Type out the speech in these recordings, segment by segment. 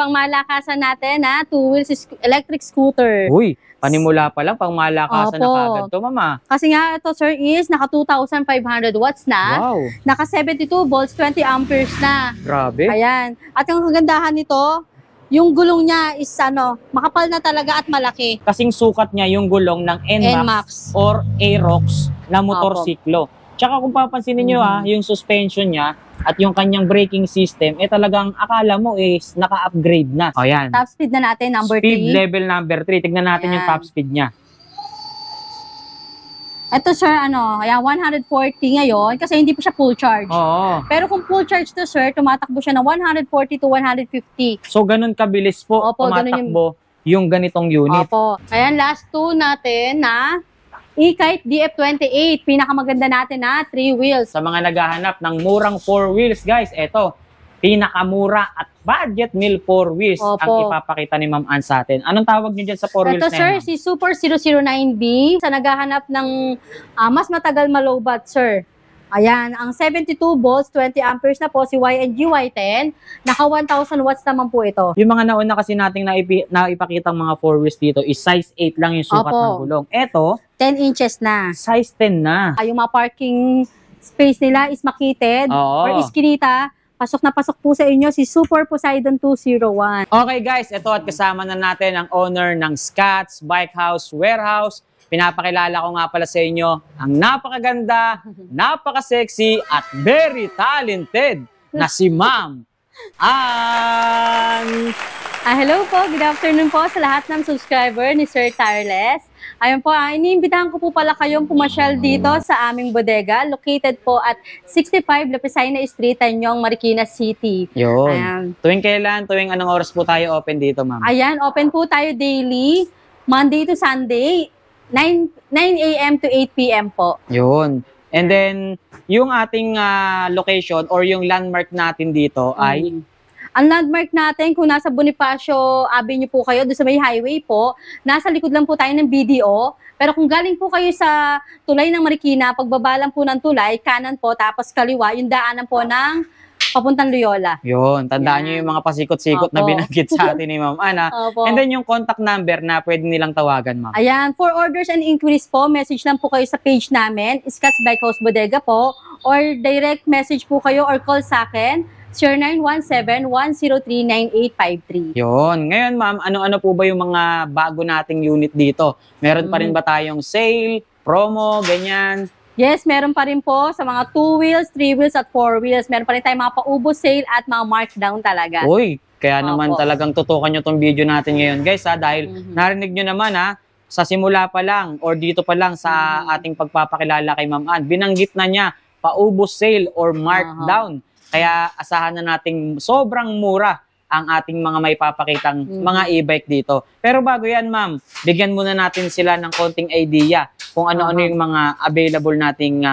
pangmalakasan natin na two-wheels electric scooter. Uy, panimula pa lang, pangmalakasan na kagad to, mama. Kasi nga ito, sir, is naka 2,500 watts na. Wow. Naka 72 volts, 20 amperes na. Grabe. Ayan. At ang kagandahan nito, yung gulong niya is makapal na talaga at malaki. Kasing sukat niya yung gulong ng NMAX or Aerox na motorsiklo. Tsaka kung papansinin nyo yung suspension niya at yung kanyang braking system, talagang akala mo is naka-upgrade na. O yan. Top speed na natin, number 3. Speed level number 3. Tignan natin yung top speed niya. Ito sir, ayan, 140 ngayon kasi hindi pa siya full charge. Oo. Pero kung full charge to sir, tumatakbo siya ng 140 to 150. So ganun kabilis po tumatakbo yung ganitong unit. Opo. Ayan, last 2 natin na E-Kite DF28. Pinakamaganda natin na 3 wheels. Sa mga naghahanap ng murang 4 wheels, guys, eto, pinakamura at budget meal 4 wheels ang ipapakita ni Ma'am Ann sa atin. Anong tawag niyo dyan sa 4 wheels na yan? Ito sir, si Super 009B. Sa naghahanap ng mas matagal malobat, sir. Ayan, ang 72 volts, 20 amperes na po si YNG Y10. Naka 1,000 watts naman po ito. Yung mga nauna kasi nating naipakitang mga 4 wheels dito is size 8 lang yung sukat ng gulong. Ito, 10 inches na. Size 10 na. Yung mga parking space nila is makitid or iskinita. Pasok na pasok po sa inyo si Super Poseidon 201. Okay guys, ito at kasama na natin ang owner ng Scotts Bike House Warehouse. Pinapakilala ko nga pala sa inyo ang napakaganda, napaka-sexy at very talented na si Ma'am Ann. Hello po, good afternoon po sa lahat ng subscriber ni Sir Tireless. Ayun po, iniimbitahan ko po pala kayong pumasyal dito sa aming bodega. Located po at 65 Lapicina Street, Tanyong, Marikina City. Yun. Ayan. Tuwing kailan, tuwing anong oras po tayo open dito, ma'am? Ayan, open po tayo daily, Monday to Sunday, 9 a.m. to 8 p.m. po. Yun. And then, yung ating location or yung landmark natin dito ay... Ang landmark natin, kung nasa Bonifacio Avenue po kayo, doon sa may highway po, nasa likod lang po tayo ng BDO. Pero kung galing po kayo sa tulay ng Marikina, pagbaba lang po ng tulay, kanan po, tapos kaliwa, yung daanan po ng papuntang Loyola. Yun, tandaan nyo yung mga pasikot-sikot na binanggit sa atin ni Ma'am Ann. And then yung contact number na pwede nilang tawagan, ma'am. Ayan, for orders and inquiries po, message lang po kayo sa page namin, Scotts Bike House Bodega po, or direct message po kayo or call sa akin, 0917-103-9853. Yun. Ngayon, ma'am, ano-ano po ba yung mga bago nating unit dito? Meron pa rin ba tayong sale, promo, ganyan? Yes, meron pa rin po sa mga 2 wheels, 3 wheels, at 4 wheels. Meron pa rin tayong mga paubos sale at mga markdown talaga. Uy, kaya naman talagang tutukan nyo tong video natin ngayon, guys, dahil narinig nyo naman, sa simula pa lang or dito pa lang sa ating pagpapakilala kay Ma'am Ann, binanggit na niya paubos sale or markdown. Kaya asahan na nating sobrang mura ang ating mga may papakitang mga e-bike dito. Pero bago yan, ma'am, bigyan muna natin sila ng konting idea kung ano-ano yung mga available nating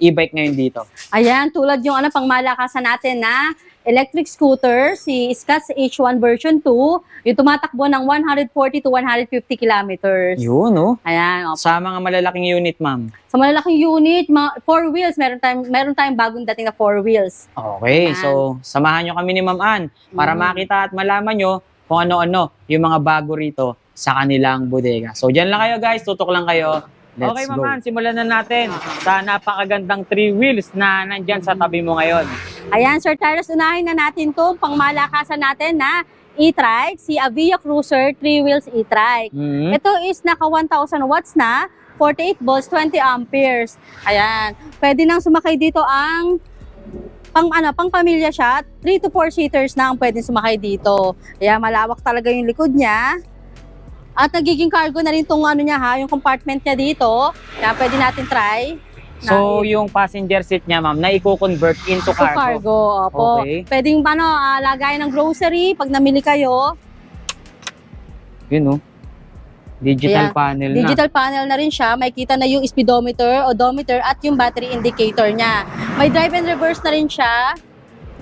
e-bike ngayon dito. Ayan, tulad yung pangmalakasan natin na electric scooter, si Scotts H1 version 2, yung tumatakbo ng 140 to 150 kilometers. Yun, no? Ayan. Sa mga malalaking unit, ma'am. Sa malalaking unit, 4 wheels, meron tayong bagong dating na 4 wheels. Okay, so samahan nyo kami ni Ma'am Ann para makita at malaman nyo kung ano-ano yung mga bago rito sa kanilang bodega. So, dyan lang kayo, guys. Tutok lang kayo. Let's go. Ma'am Ann, simulan na natin sa napakagandang 3 wheels na nandyan sa tabi mo ngayon. Ayan, Sir Tireless, unahin na natin itong pangmalakasan natin na e-trike, si Avia Cruiser 3 wheels e-trike. Ito is naka 1,000 watts na, 48 volts, 20 amperes. Ayan, pwede nang sumakay dito ang pang pamilya siya, 3 to 4 seaters na ang pwedeng sumakay dito. Ayan, malawak talaga yung likod niya. At nagiging cargo na rin itong yung compartment niya dito. Kaya pwede natin try. So, yung passenger seat niya, ma'am, na i-convert into cargo. Opo. Okay. Pwedeng lagay ng grocery pag namili kayo. Yun, no? Digital panel na. Digital panel na rin siya. May kita na yung speedometer, odometer, at yung battery indicator niya. May drive and reverse na rin siya.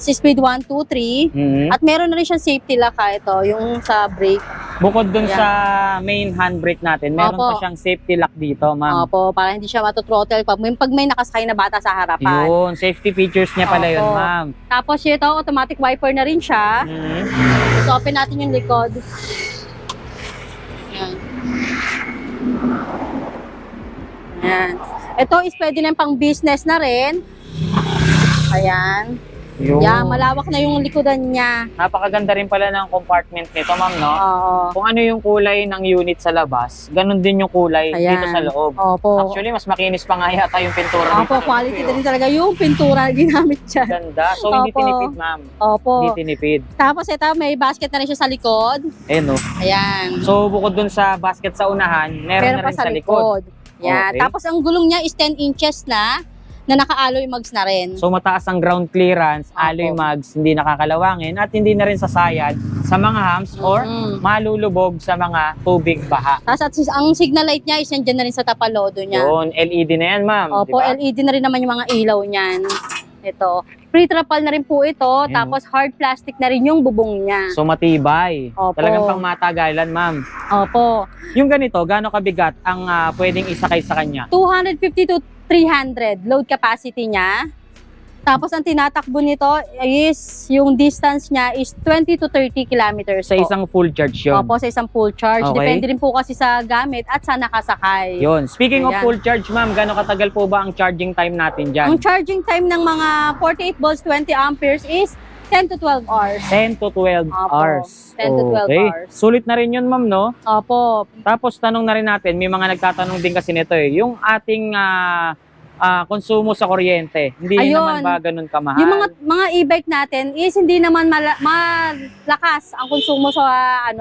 Si speed 1, 2, 3. At meron na rin siyang safety lock ito, yung sa brake. Bukod dun Ayan. sa main handbrake natin, meron Opo. pa siyang safety lock dito, ma'am. Opo, para hindi siya matuthrottle pag may nakasakay na bata sa harapan. Yun, safety features niya pala yun, Opo. ma'am. Tapos ito, automatic wiper na rin siya. Mhm. So, open natin yung likod. Ayan. Ayan. Ito is pwede na pang business na rin. Ayan. Yun. Yan, malawak na yung likodan niya. Napakaganda rin pala ng compartment nito, ma'am, no? Oo. Kung ano yung kulay ng unit sa labas, ganun din yung kulay Ayan. dito sa loob. Opo. Actually, mas makinis pa nga yata yung pintura Opo, dito. quality din talaga yung pintura ginamit dyan. Ganda. So, hindi Opo. tinipid, ma'am. Opo. Hindi tinipid. Tapos ito, may basket na rin siya sa likod. Ayun, no? Ayan. So, bukod dun sa basket sa unahan, meron na pa rin sa likod. Yan. Okay. Tapos ang gulong niya is 10 inches na naka-alloy mugs na rin. So, mataas ang ground clearance, alloy Opo. mugs, hindi nakakalawangin, at hindi na rin sasayad sa mga humps or malulubog sa mga tubig baha. Tapos ang signal light niya is nandiyan na rin sa tapalodo niya. Yun, LED na yan, ma'am. Opo, diba? LED na rin naman yung mga ilaw niyan. Ito. Pre-trapal na rin po ito. Ayan. Tapos hard plastic na rin yung bubong niya. So, matibay. Opo. Talagang pang matagalan, ma'am. Opo. Yung ganito, gaano kabigat ang pwedeng isakay sa kanya? 250 to 300 load capacity niya. Tapos ang tinatakbo nito is yung distance niya is 20 to 30 kilometers Sa po. isang full charge yun. Opo, sa isang full charge. Okay. Depende rin po kasi sa gamit at sa nakasakay. Yun. Speaking of Ayan. full charge, ma'am, gaano katagal po ba ang charging time natin dyan? Ang charging time ng mga 48 volts 20 amperes is 10 to 12 hours. 10 to 12 Opo, hours. 10 to 12 Okay. hours. Sulit na rin yun, ma'am, no? Opo. Tapos tanong na rin natin, may mga nagtatanong din kasi nito eh, yung ating konsumo sa kuryente, hindi Ayun. naman ba ganun kamahal? Yung mga e-bike natin is hindi naman malakas ang konsumo sa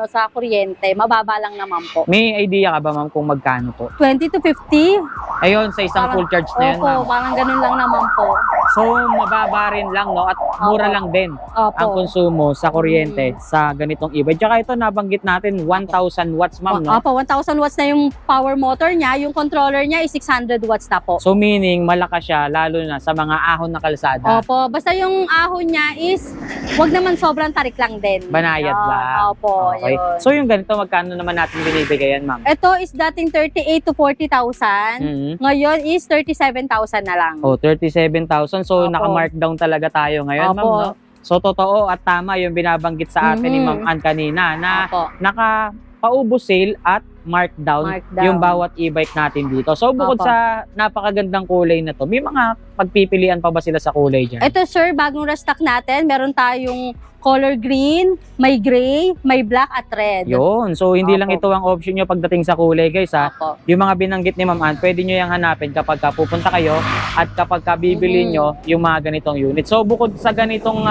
sa kuryente. Mababa lang naman po. May idea ka ba, ma'am, kung magkano po? 20 to 50. Ayun, sa isang full charge na yun, Opo, ma'am. parang ganun lang naman po. So, mababa rin lang, no? At mura Opo. lang din Opo. ang konsumo sa kuryente sa ganitong e-bike. Tsaka ito, nabanggit natin, 1,000 watts, ma'am, no? Opo, 1,000 watts na yung power motor niya. Yung controller niya is 600 watts na po. So, meaning, malakas siya, lalo na sa mga ahon na kalsada. Opo, basta yung ahon niya is wag naman sobrang tarik lang din. Banayad lang. Opo, Okay. yun. So, yung ganito, magkano naman natin binibigayan, ma'am? Ito is dating 38 to 40,000. Mhm. Ngayon is 37,000 na lang. Oh, 37,000. So, Opo. naka-markdown talaga tayo ngayon, ma'am, Opo. no? So, totoo at tama yung binabanggit sa atin ni Mhm. Ma'am Ann kanina na Opo. naka-paubos sale at markdown Markdown. yung bawat e-bike natin dito. So, bukod Opo. sa napakagandang kulay na to, may mga pagpipilian pa ba sila sa kulay dyan? Ito sir, bagong restock natin. Meron tayong color green, may gray, may black at red. Yun. So, hindi lang Opo. ito ang option nyo pagdating sa kulay, guys, ha? Opo. Yung mga binanggit ni Ma'am Ann, pwede nyo yung hanapin kapag pupunta kayo at kapag bibili Mhm. nyo yung mga ganitong unit. So, bukod sa ganitong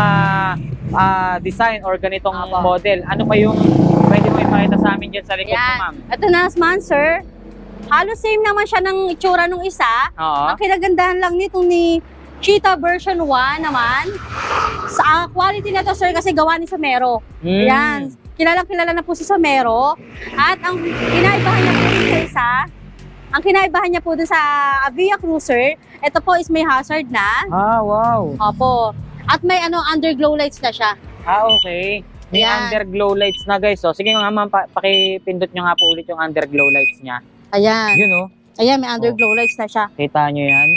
design or ganitong Opo. model, ano pa yung pwede mo ipakita sa amin dyan sa likod mo, Yan. ma'am? Ito na naman sir. Halos same naman siya ng itsura nung isa. Oo. Ang kinagandahan lang nitong ni Cheetah version 1 naman. Sa quality na to sir kasi gawa ni Somero. Mm. Yan. Kilala na po si Somero. At ang kinaibahan niya po dun sa isa, ang kinaibahan niya po dun sa Avia Cruiser, ito po is may hazard na. Ah, wow. Opo. At may underglow lights na siya. Ah, okay. May Yan. underglow lights na, guys. So, sige nga, ma'am, pakipindot nyo nga po ulit yung underglow lights niya. Ayan. Yun, oh. Ayan, may underglow lights na siya. Kita nyo yan?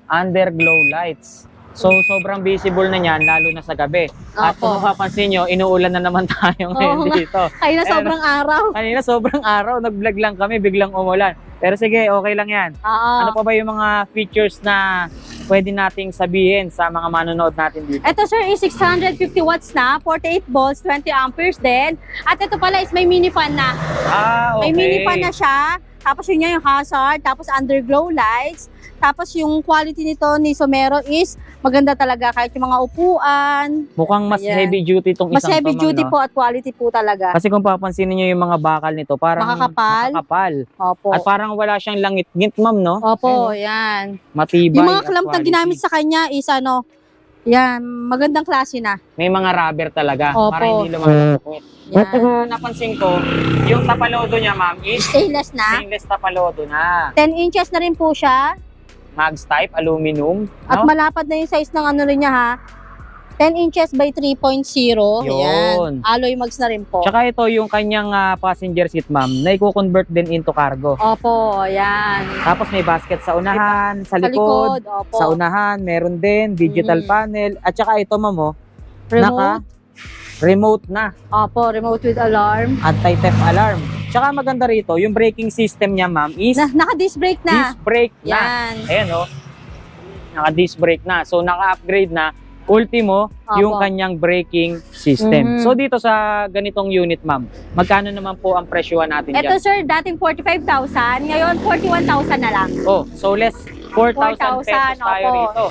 Underglow lights. So, sobrang visible na yan, lalo na sa gabi. At kung Opo. mapapansin nyo, inuulan na naman tayo ngayon Oo nga. dito. Kaya na sobrang araw. Kanina, sobrang araw. Nag-vlog lang kami, biglang umulan. Pero sige, okay lang yan. Oo. Ano pa ba yung mga features na pwede nating sabihin sa mga manonood natin dito? Ito sir is 650 watts na, 48 volts, 20 amperes din. At ito pala is may mini fan na. Ah, okay. May mini fan na siya. Tapos yun yung hazard, tapos underglow lights. Tapos yung quality nito ni Somero is maganda talaga kahit yung mga upuan. Mukhang mas Ayan. heavy duty itong Mas isang heavy to, ma'am, duty no? po at quality po talaga. Kasi kung papansinin nyo yung mga bakal nito, parang Makakapal. makakapal. Opo. At parang wala siyang langit-ngit, ma'am, no? Opo, yan. Matibay Yung mga at clamp na quality. ginamit sa kanya is yan, magandang klase na. May mga rubber talaga Opo. para hindi lumalangit. Yan. At napansin ko, yung tapalodo niya, ma'am, is Stainless na. stainless tapalodo na. 10 inches na rin po siya. Mags type, aluminum. At no? malapad na yung size ng rin niya ha. 10 inches by 3.0. Yun. Ayan. Alloy mags na rin po. Tsaka ito yung kanyang passenger seat, ma'am, na i-convert din into cargo. Opo, ayan. Tapos may basket sa unahan, sa Sa likod, likod, opo. sa unahan, meron din, digital panel. At tsaka ito, ma'am, remote na. Opo, remote with alarm. Anti-theft alarm. Tsaka maganda rito, yung braking system niya, ma'am, is Naka-disc brake na. disc brake na. Yan. Ayan, oh. Naka-disc brake na. So, naka-upgrade na. Ultimo, yung kanyang braking system. So, dito sa ganitong unit, ma'am, magkano naman po ang presyohan natin Ito, dyan? sir, dating 45,000. Ngayon, 41,000 na lang. Oh, so less 4,000 pesos 4,000, tayo opo. rito.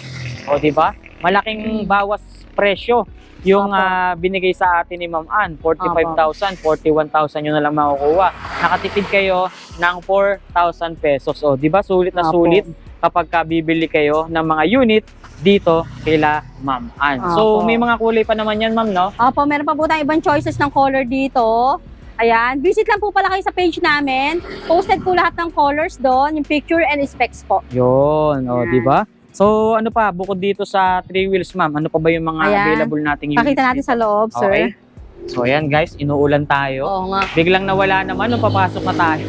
O, di ba? Malaking bawas presyo yung binigay sa atin ni Ma'am Ann. 45,000, 41,000 yun na lang makukuha. Nakatipid kayo ng 4,000 pesos. O, di ba? Sulit na sulit kapag bibili kayo ng mga unit dito kila Ma'am Ann. So, may mga kulay pa naman yan, ma'am, no? Opo, meron pa po tayong ibang choices ng color dito. Ayan, visit lang po pala kayo sa page namin. Posted po lahat ng colors doon, yung picture and specs po. Yun, o, di ba? So, ano pa, bukod dito sa 3 wheels, ma'am, ano pa ba yung mga available nating units? Pakita natin dito? sa loob, sir. Okay. So, ayan guys, inuulan tayo. Oo nga. Biglang nawala naman nung papasok na tayo.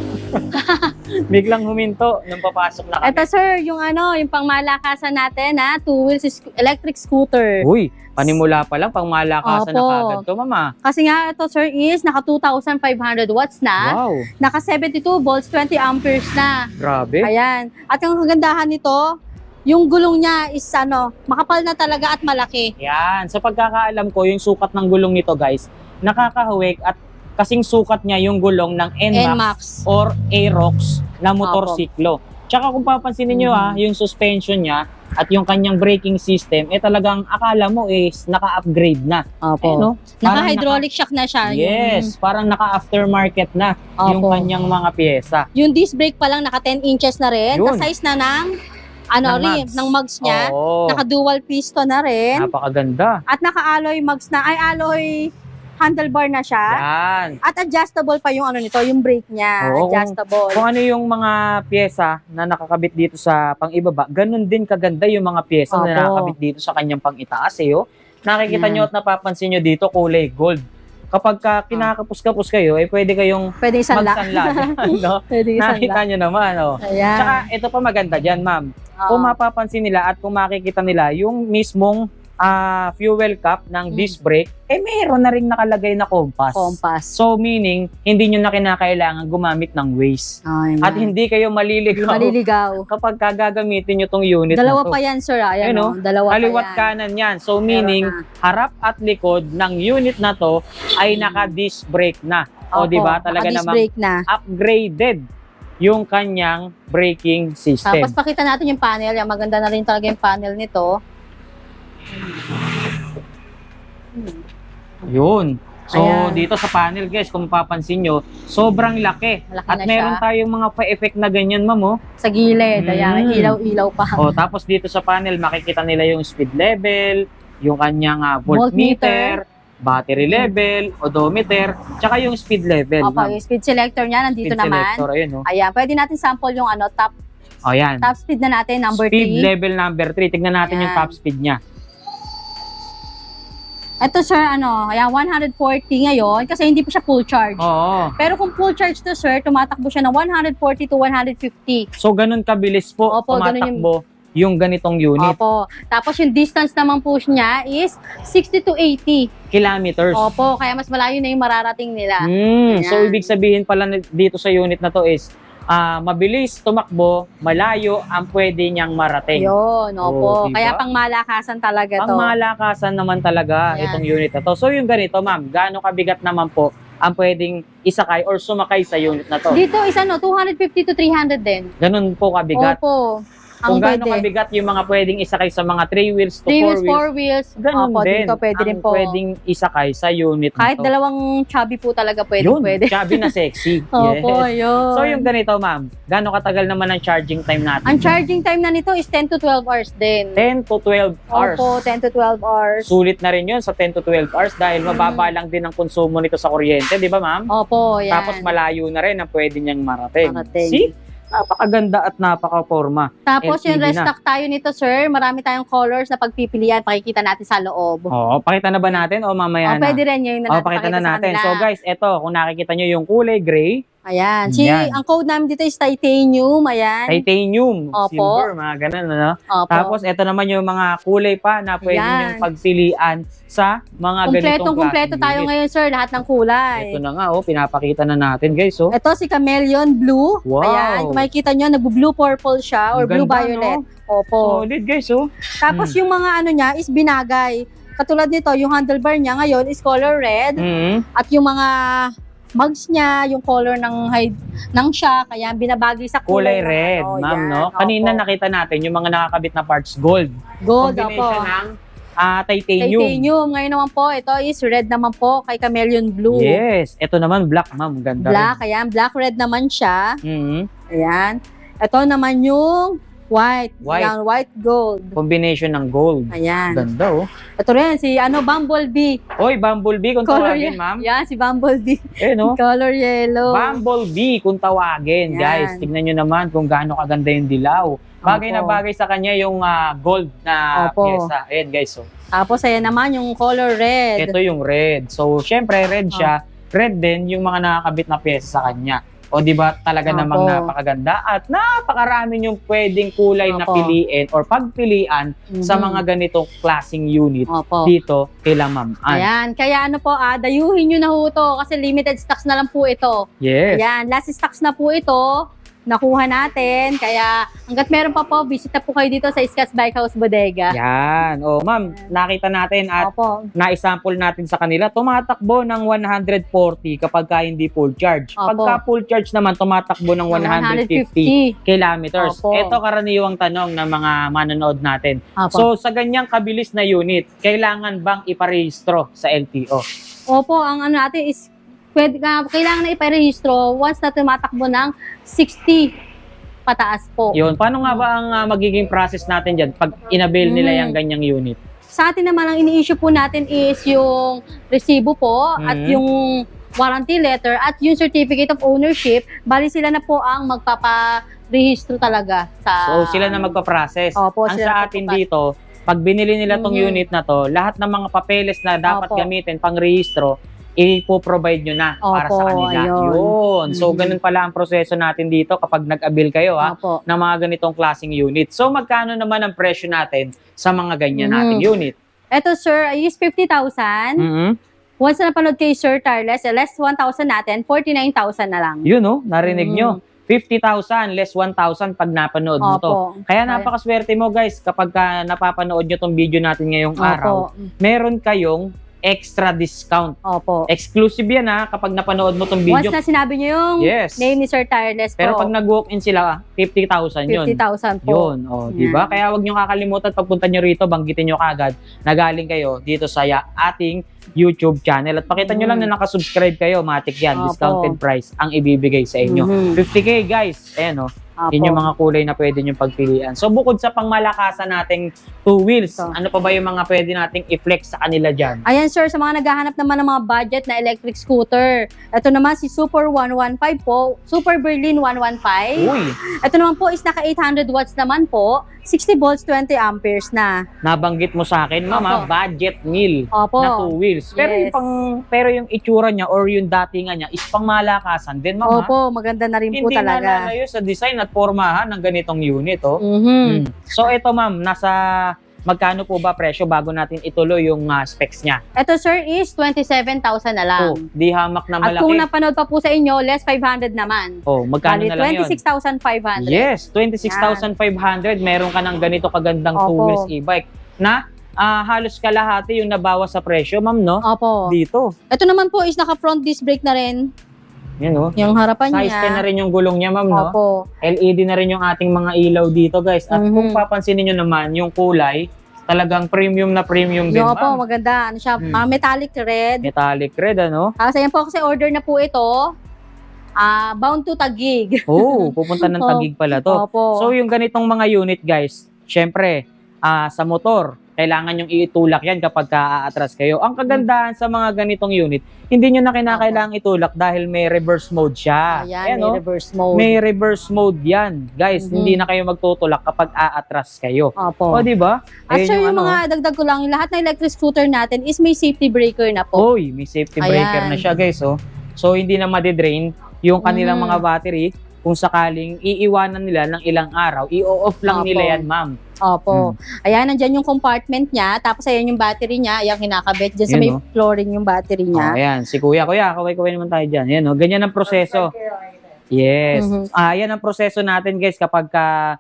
Biglang huminto nung papasok na kami. Ito, sir, yung yung pangmalakasan natin, 2 wheels electric scooter. Uy, panimula pa lang, pang malakasan na Opo. kagad to, mama. Kasi nga, ito, sir, is naka 2,500 watts na. Wow, Naka 72 volts, 20 amperes na. grabe. Ayan. At ang kagandahan nito, yung gulong niya is makapal na talaga at malaki. Yan, sa pagkakaalam ko, yung sukat ng gulong nito, guys, nakakahawig at kasing sukat niya yung gulong ng NMAX NMAX. or Aerox na motorsiklo. Tsaka kung papansinin nyo yung suspension niya at yung kanyang braking system, talagang akala mo is naka-upgrade na. Opo. No? Parang Naka-hydraulic shock na siya. Yes, parang naka-aftermarket na yung Opo. kanyang mga pyesa. Yung disc brake pa lang, naka 10 inches na rin. Yun. Ka-size na ng Ng rim, mags. ng mags niya. Oo, Naka-dual piston na rin. napakaganda. At naka-alloy mags na, alloy handlebar na siya. Yan. At adjustable pa yung nito, yung brake niya. Oo, Adjustable. Kung ano yung mga pyesa na nakakabit dito sa pang-ibaba, ganun din kaganda yung mga pyesa na Opo. nakakabit dito sa kanyang pang-itaas. Nakikita Yan. nyo at napapansin nyo dito, kulay gold. Kapag kinakapos-kapos kayo, pwede kayong Pwede isanla. magsanla. No? Pwede Nakita isanla. nyo naman. Ayan. Tsaka ito pa maganda dyan, ma'am. Oo. Kung mapapansin nila at kung makikita nila yung mismong fuel cap ng disc brake, mayroon na rin nakalagay na compass. Compass. So meaning, hindi nyo na kinakailangan gumamit ng Waze. Ayan. At hindi kayo maliligaw Maliligaw. kapag gagamitin nyo tong unit Dalawa na to. pa yan, sir. Ayan, Ayun, dalawa Kaliwat pa yan. kanan yan. So meaning, Meron harap at likod ng unit na to ay naka-disc brake na. O Opo, di ba? Talaga naka-disc namang brake na. upgraded yung kanyang braking system. Tapos pakita natin yung panel. Yan, maganda na rin talaga yung panel nito. Yun. So, Ayan. dito sa panel, guys, kung mapapansin nyo, sobrang laki. Malaki At na meron siya. tayong mga pa-effect na ganyan, ma'am. Sa gilid. Ayan, Mm. ilaw-ilaw pa. Tapos dito sa panel, makikita nila yung speed level, yung kanyang voltmeter, battery level, odometer, tsaka yung speed level. Opo, yung speed selector niya, nandito Speed naman. selector, ayun, Ayan, pwede natin sample yung top Ayan. speed na natin, number Speed 3. level number 3. Tignan natin yung Ayan. top speed niya. Ito sir, ayan, 140 ngayon kasi hindi pa siya full charge. Oo. Pero kung full charge to sir, tumatakbo siya ng 140 to 150. So, ganun kabilis po Opo, ganun tumatakbo yung ganitong unit. Opo. Tapos yung distance naman po niya is 60 to 80. Kilometers. Opo, kaya mas malayo na yung mararating nila. So, Ayan. ibig sabihin pala dito sa unit na to is mabilis tumakbo, malayo ang pwede niyang marating. Yun, opo. Oh, diba? Kaya pang malakasan talaga to. Pang malakasan naman talaga Ayan. itong unit na to. So, yung ganito, ma'am, gaano kabigat naman po ang pwedeng isakay or sumakay sa unit na to? Dito is 250 to 300 din. Ganun po kabigat. Opo. Ang Kung gaano pwede. kabigat yung mga pwedeng isakay sa mga 3 wheels to 3 4 wheels, wheels, 4 wheels. ganun Opo, din dito pwede ang rin po. pwedeng isakay sa unit Kahit na to. dalawang chubby po talaga Yun, pwede. chubby na sexy. Opo, Yes. yun. So yung ganito, ma'am, gaano katagal naman ang charging time natin? Ang charging time na nito is 10 to 12 hours din. 10 to 12 hours. Opo, 10 to 12 hours. Sulit na rin yun sa 10 to 12 hours dahil mababa lang din ang konsumo nito sa kuryente, di ba ma'am? Opo, yan. Tapos malayo na rin ang pwede niyang marating. Marating. See? Napakaganda at napaka-forma. Tapos yung LCD na. restock tayo nito, sir. Marami tayong colors na pagpipilian. Pakikita natin sa loob. Oo, pakita na ba natin o mamaya na? Pwede rin yung Oo, pakita na natin. So guys, eto, kung nakikita nyo yung kulay gray, ayan. Yan. Ang code namin dito is titanium. Ayan. titanium, Opo. silver, mga ganun, ano? Opo. Tapos, ito naman yung mga kulay pa na pwede Yan. nyong pagpilian sa mga ganitong Kumpleto klaseng tayo unit. ngayon, sir. Lahat ng kulay. Ito na nga, oh, pinapakita na natin, guys, oh. Ito si Chameleon Blue. Wow. Ayan. Kung makikita nyo, nag-blue-purple siya or Ang ganda, blue-violet. Opo. Solid, guys, oh. Tapos yung mga ano niya is binagay. Katulad nito, yung handlebar niya ngayon is color red. Mhm. At yung mga mugs niya, yung color ng shock, kaya binabagay sa Kulay kulay ng red, ano, ma'am, yan. no? Kanina Opo. nakita natin yung mga nakakabit na parts gold. Gold, opo. Combination ng titanium. Titanium. Ngayon naman po, ito is red naman po kay Chameleon Blue. Yes. Ito naman, black, ma'am. Ganda Black, ayan. Black-red naman siya. rin. Mhm. Ayan. Ito naman yung white. White. Ayan, white gold. Combination ng gold. Ayan. Ganda, oh. Ito rin, si Bumblebee. Oy, Bumblebee, kung tawagin, ma'am. Yan, si Bumblebee. Eh, no? Color yellow. Bumblebee, kung tawagin, Yan. guys. Tignan nyo naman kung gaano kaganda yung dilaw. Bagay na Opo. bagay sa kanya yung gold na Opo. pyesa. Ayan, guys. So, Tapos, ayan naman yung color red. ito yung red. So, syempre, red siya. Red din yung mga nakakabit na pyesa sa kanya. O, di ba talaga Opo. namang napakaganda at napakarami yung pwedeng kulay na Opo. piliin or pagpilian sa Mhm. mga ganitong klaseng unit Opo. dito kila Ma'am Ann. Ayan, kaya ano po, dayuhin nyo na ho ito kasi limited stocks na lang po ito. Yes. Ayan, last stocks na po ito. Nakuha natin. Kaya hanggat meron pa po, visit na po kayo dito sa Scotts Bike House Bodega. Yan. O, ma'am, nakita natin at Opo. na-sample natin sa kanila, tumatakbo ng 140 kapag ka hindi full charge. Opo. Pagka full charge naman, tumatakbo ng 150 kilometers. Opo. Ito karaniwang tanong ng mga manonood natin. Opo. So, sa ganyang kabilis na unit, kailangan bang iparehistro sa LTO? Opo, ang ano natin is kailangan na iparehistro once na tumatakbo ng 60 pataas po. Yun. Paano nga ba ang magiging process natin dyan pag inabail nila yung ganyang unit? Sa atin naman, ang ini-issue po natin is yung resibo po at yung warranty letter at yung certificate of ownership. Bali sila na po ang magpaparehistro talaga sa... So, sila na magpa-process. Opo, Ang sila sa na atin magpa- dito, pag binili nila tong unit na to, lahat ng mga papeles na dapat Opo. gamitin pang rehistro, ipo-provide nyo na para sa Opo, kanila. ayun. Yun. So, ganun pala ang proseso natin dito kapag nag-avail kayo Opo. ng mga ganitong klaseng unit. So, magkano naman ang presyo natin sa mga ganyan nating unit? Eto sir, I use 50,000. Mhm. Once na napanood kay Sir Tarles, less 1,000 natin, 49,000 na lang. Yun, no? Narinig nyo. 50,000 less 1,000 pag napanood mo to. Opo. Kaya napakaswerte mo guys kapag napapanood nyo tong video natin ngayong Opo. araw, meron kayong extra discount. Opo. Exclusive yan kapag napanood mo tong Once video. na sinabi niyo yung Yes. name ni Sir Tarles Pero po, pag nag-walk-in sila, 50,000 yun. 50,000 po. Yun, di ba? Kaya wag niyo kakalimutan pagpunta niyo rito, banggitin niyo kaagad na galing kayo dito sa ating YouTube channel. At pakita niyo lang na nakasubscribe kayo, matik yan, Opo. discounted price ang ibibigay sa inyo. 50K guys, ayan Opo. yun yung mga kulay na pwede nyo pagpilian. So bukod sa pangmalakasan nating two wheels, Ito. ano pa ba yung mga pwede nating i-flex sa kanila dyan? Ayan sir, sa mga naghahanap naman ng mga budget na electric scooter. Ito naman si Super 115 po, Super Berlin 115. Uy, Ito naman po is naka 800 watts naman po, 60 volts, 20 amperes na. nabanggit mo sa akin, mama, Opo. budget meal Opo. na two wheels. Pero Yes. pero yung itsura niya or yung datingan niya is pangmalakasan din, mama. Opo, maganda na rin po Hindi talaga. nalalayo sa design at formahan ng ganitong unit, Mhm. So ito ma'am, nasa magkano po ba presyo bago natin ituloy yung specs niya? Ito sir is 27,000 na lang. Di hamak na At malaki. kung napanood pa po sa inyo, less 500 naman. Magkano Bali, na lang yun? 26,500. Yes, 26,500. Meron ka ng ganito kagandang Opo. two wheels e-bike na halos kalahati yung nabawas sa presyo, ma'am, no? Opo. Dito. Ito naman po is naka front disc brake na rin. Yan, oh. Yung harapan Size niya. 10 na rin yung gulong niya, ma'am, no? Opo. LED na rin yung ating mga ilaw dito, guys. At Mhm. kung papansinin nyo naman, yung kulay, talagang premium na premium din, Yung opo, ma'am. maganda. Ano siya, metallic red. Metallic red, ano? Ayan po kasi order na po ito. Bound to Taguig. Oh, pupunta ng Taguig pala to. Opo. So, yung ganitong mga unit, guys, syempre, sa motor, kailangan yung iitulak yan kapag ka-aatras kayo. Ang kagandahan sa mga ganitong unit, hindi nyo na kinakailangang itulak dahil may reverse mode siya. Ayan, Ayan, may oh. reverse mode. May reverse mode yan. Guys, hindi na kayo magtutulak kapag aatras kayo. Opo. O, diba? At Ayun sir, yung ano, mga dagdag ko lang, lahat ng electric scooter natin is may safety breaker na po. Oy, may safety breaker Ayan. na siya, guys. Oh. So, hindi na madidrain yung kanilang mga battery. Kung sakaling iiwanan nila ng ilang araw, i-off lang Opo. nila yan, ma'am. Opo. Ayan, nandyan yung compartment niya. Tapos ayan yung battery niya. Ayan, kinakabit. Diyan sa Yun, may oh. flooring yung battery Oh, niya. ayan, si Kuya, kaway-kaway naman tayo dyan. Ayan, oh. Ganyan ang proseso. Yes. Yan ang proseso natin, guys, kapag ka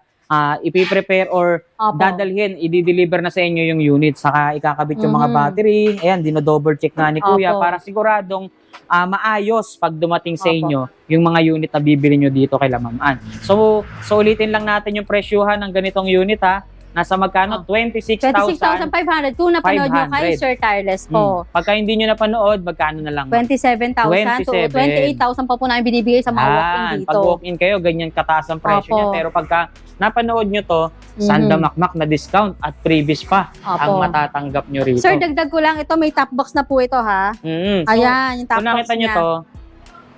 ipiprepare or Opo. dadalhin, i-deliver na sa inyo yung unit, saka ikakabit yung mga battery. Ayan, dino-double check na ni Kuya Opo. para siguradong maayos pag dumating sa Opo. inyo yung mga unit na bibili nyo dito kay Ma'am Ann. So ulitin lang natin yung presyuhan ng ganitong unit ha. Nasa magkano? 26,500. 26,500 kung napanood nyo kay Sir Tireless po. Pagka hindi nyo napanood, magkano na lang? 27,000 to 28,000 pa po namin binibigay sa mga walk-in dito. Pag walk-in kayo, ganyan kataas ang presyo Opo. niya. Pero pagka napanood nyo to, sandamakmak na discount at freebies pa ang Opo. matatanggap nyo rito. Sir, dagdag ko lang ito, may top box na po ito ha. So, Ayan, yung top kung box nakita nyo niya. to,